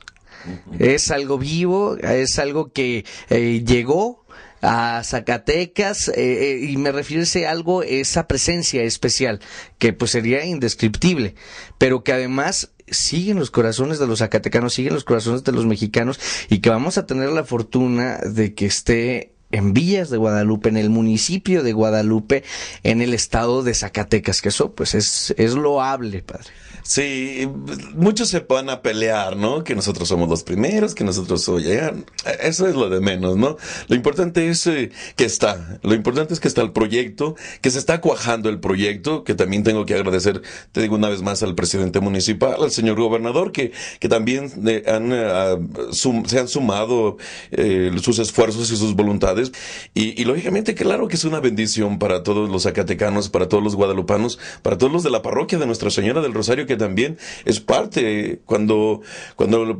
Es algo vivo, es algo que llegó a Zacatecas, y me refiero a algo, esa presencia especial, que pues sería indescriptible, pero que además siguen los corazones de los zacatecanos, siguen los corazones de los mexicanos, y que vamos a tener la fortuna de que esté en Villas de Guadalupe, en el municipio de Guadalupe, en el estado de Zacatecas, que eso pues es loable, padre. Sí, muchos se van a pelear, ¿no? Que nosotros somos los primeros, que nosotros eso es lo de menos, ¿no? Lo importante es lo importante es que está el proyecto, que se está cuajando el proyecto, que también tengo que agradecer, te digo una vez más, al presidente municipal, al señor gobernador, que también se han sumado sus esfuerzos y sus voluntades, y lógicamente, claro que es una bendición para todos los zacatecanos, para todos los guadalupanos, para todos los de la parroquia de Nuestra Señora del Rosario, que también es parte, cuando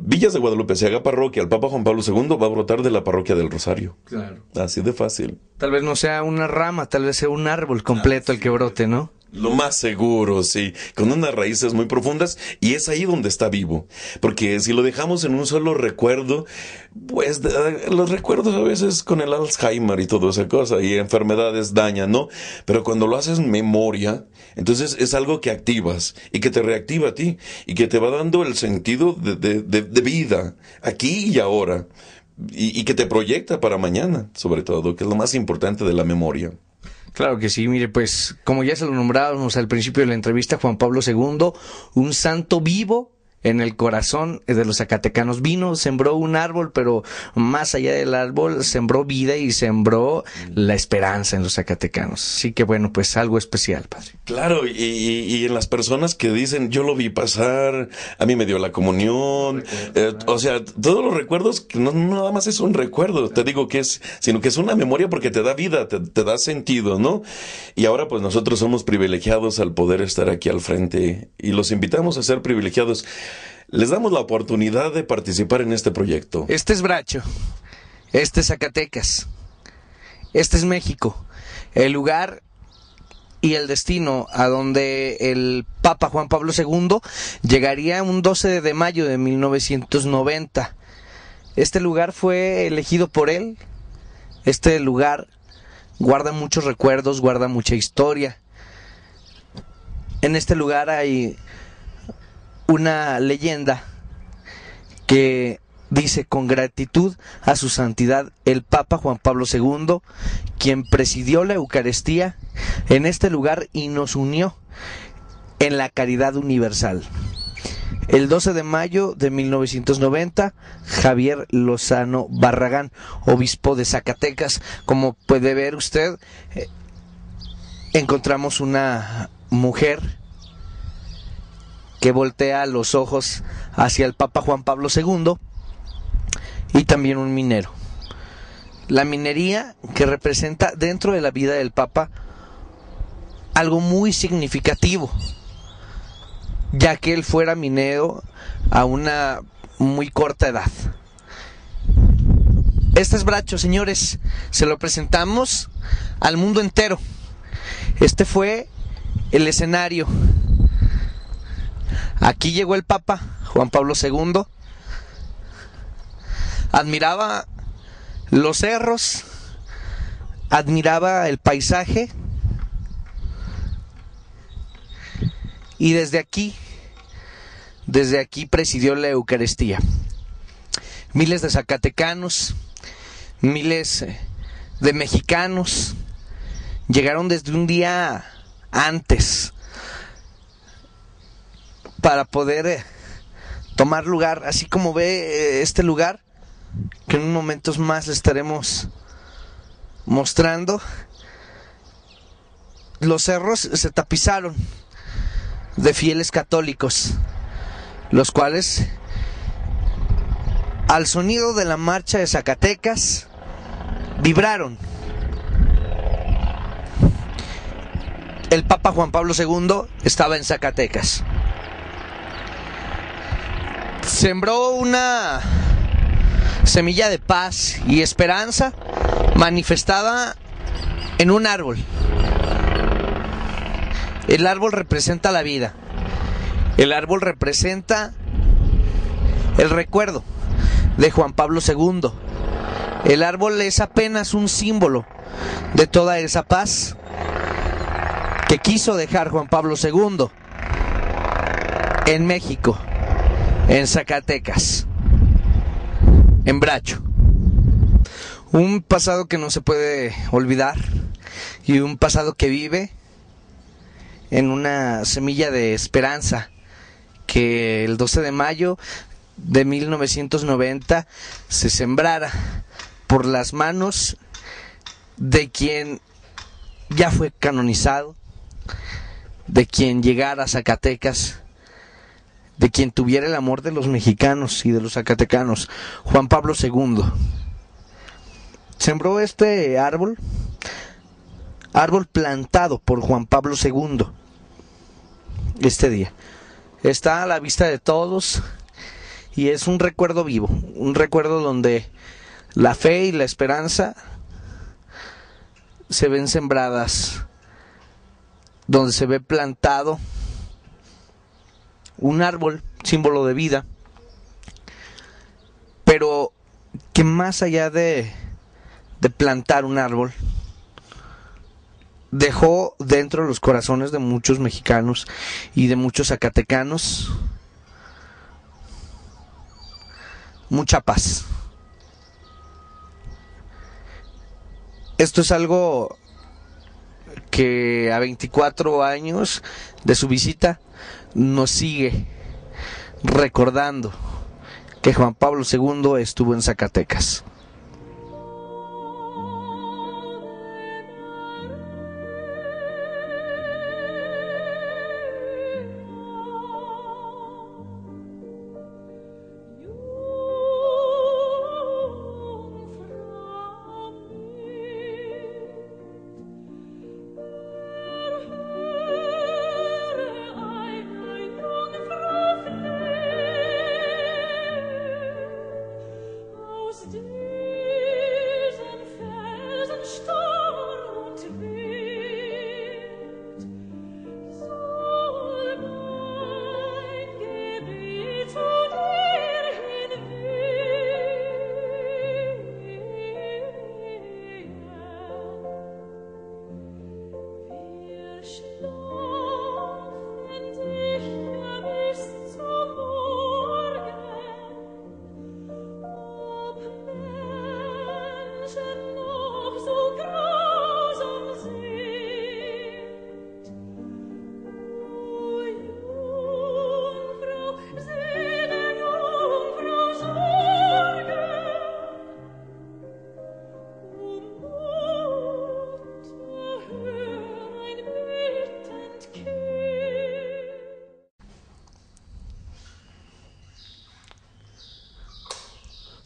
Villas de Guadalupe se haga parroquia, el Papa Juan Pablo II va a brotar de la parroquia del Rosario. Claro. Así de fácil. Tal vez no sea una rama, tal vez sea un árbol completo el que brote, ¿no? Lo más seguro, sí, con unas raíces muy profundas, y es ahí donde está vivo, porque si lo dejamos en un solo recuerdo, pues los recuerdos a veces con el Alzheimer y toda esa cosa, y enfermedades dañan, ¿no? Pero cuando lo haces memoria, entonces es algo que activas, y que te reactiva a ti, y que te va dando el sentido de vida, aquí y ahora, y que te proyecta para mañana, sobre todo, que es lo más importante de la memoria. Claro que sí, mire, pues como ya se lo nombrábamos al principio de la entrevista, Juan Pablo II, un santo vivo en el corazón de los zacatecanos. Vino, sembró un árbol, pero más allá del árbol sembró vida y sembró la esperanza en los zacatecanos. Así que bueno, pues algo especial, padre. Claro, y en las personas que dicen, yo lo vi pasar, a mí me dio la comunión, o sea, todos los recuerdos, no nada más es un recuerdo, te digo que es, sino que es una memoria porque te da vida, te da sentido, ¿no? Y ahora pues nosotros somos privilegiados al poder estar aquí al frente y los invitamos a ser privilegiados. Les damos la oportunidad de participar en este proyecto. Este es Bracho, este es Zacatecas, este es México, el lugar y el destino a donde el Papa Juan Pablo II llegaría un 12 de mayo de 1990. Este lugar fue elegido por él, este lugar guarda muchos recuerdos, guarda mucha historia. En este lugar hay una leyenda que dice: con gratitud a su santidad el Papa Juan Pablo II, quien presidió la Eucaristía en este lugar y nos unió en la caridad universal. El 12 de mayo de 1990, Javier Lozano Barragán, obispo de Zacatecas. Como puede ver usted, encontramos una mujer que voltea los ojos hacia el Papa Juan Pablo II y también un minero. La minería, que representa dentro de la vida del Papa algo muy significativo, ya que él fuera minero a una muy corta edad. Este es Bracho, señores, se lo presentamos al mundo entero. Este fue el escenario. Aquí llegó el Papa Juan Pablo II, admiraba los cerros, admiraba el paisaje, y desde aquí presidió la Eucaristía. Miles de zacatecanos, miles de mexicanos llegaron desde un día antes para poder tomar lugar, así como ve este lugar, que en un momentos más le estaremos mostrando. Los cerros se tapizaron de fieles católicos, los cuales, al sonido de la marcha de Zacatecas, vibraron. El Papa Juan Pablo II estaba en Zacatecas. Sembró una semilla de paz y esperanza manifestada en un árbol. El árbol representa la vida. El árbol representa el recuerdo de Juan Pablo II. El árbol es apenas un símbolo de toda esa paz que quiso dejar Juan Pablo II en México, en Zacatecas, en Bracho. Un pasado que no se puede olvidar y un pasado que vive en una semilla de esperanza que el 12 de mayo de 1990 se sembrara por las manos de quien ya fue canonizado, de quien llegara a Zacatecas, de quien tuviera el amor de los mexicanos y de los zacatecanos, Juan Pablo II. Sembró este árbol plantado por Juan Pablo II. Este día está a la vista de todos y es un recuerdo vivo, un recuerdo donde la fe y la esperanza se ven sembradas, donde se ve plantado un árbol, símbolo de vida, pero que más allá de plantar un árbol, dejó dentro de los corazones de muchos mexicanos y de muchos zacatecanos mucha paz. Esto es algo que a 24 años de su visita nos sigue recordando que Juan Pablo II estuvo en Zacatecas.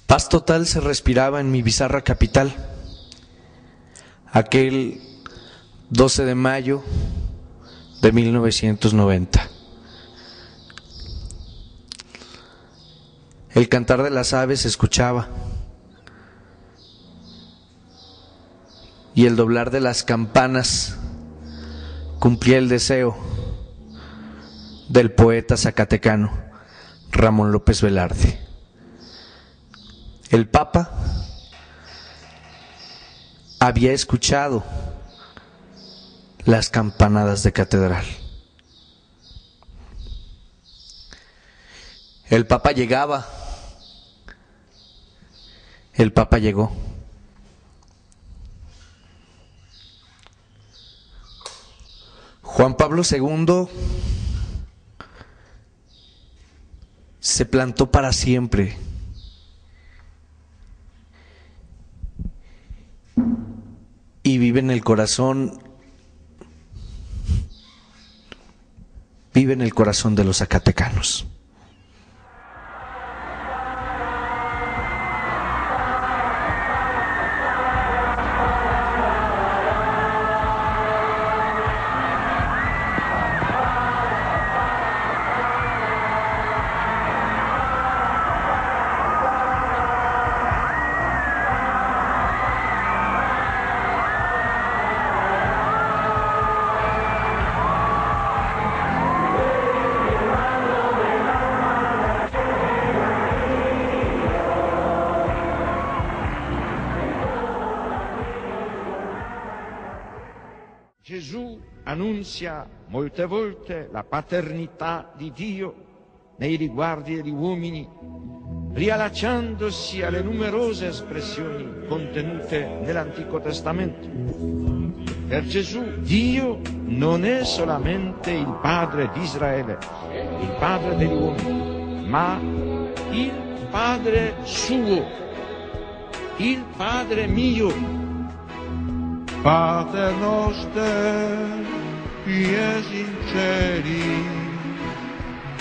Paz total se respiraba en mi bizarra capital. Aquel 12 de mayo de 1990. El cantar de las aves se escuchaba y el doblar de las campanas cumplía el deseo del poeta zacatecano Ramón López Velarde. El Papa había escuchado las campanadas de catedral. El Papa llegaba. El Papa llegó. Juan Pablo II se plantó para siempre y vive en el corazón de los zacatecanos. Gesù annunzia molte volte la paternità di Dio nei riguardi degli uomini, riallacciandosi alle numerose espressioni contenute nell'Antico Testamento. Per Gesù Dio non è solamente il Padre di Israele, il Padre degli uomini, ma il Padre suo, il Padre mio. Pater noster, qui es in celi,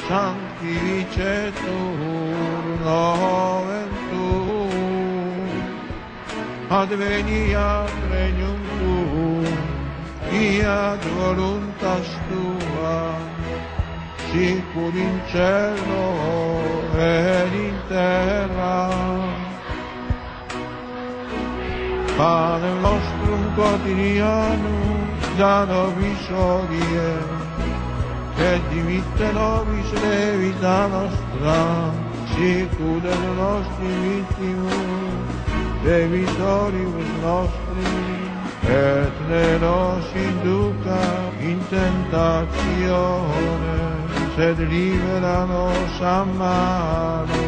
sanctificetur nomen tuum, adveniat regnum tuum, fiat voluntas tua, sicur in cielo ed in terra. Pane nostrum quotidianum da nobis hodie, et dimitte nobis levita nostra, sicur et nostri vittimus, debitoribus nostri, et ne nos induca in tentatione, sed libera nos a malo.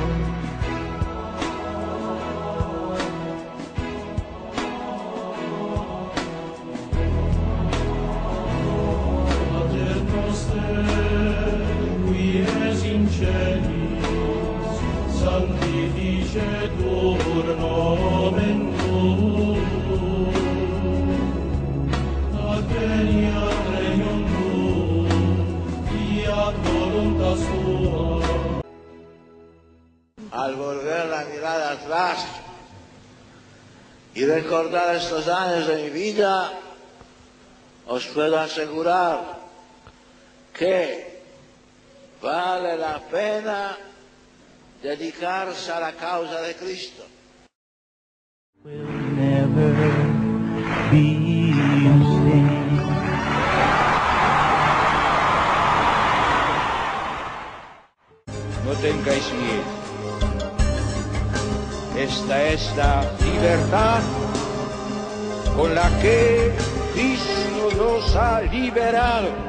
Qui es in cieli, juventud, advenia regnum tuum, fiat voluntas tua. Al volver la mirada atrás y recordar estos años de mi vida, os puedo asegurar que vale la pena dedicarse a la causa de Cristo. No tengáis miedo. Esta es la libertad con la que Cristo nos ha liberado.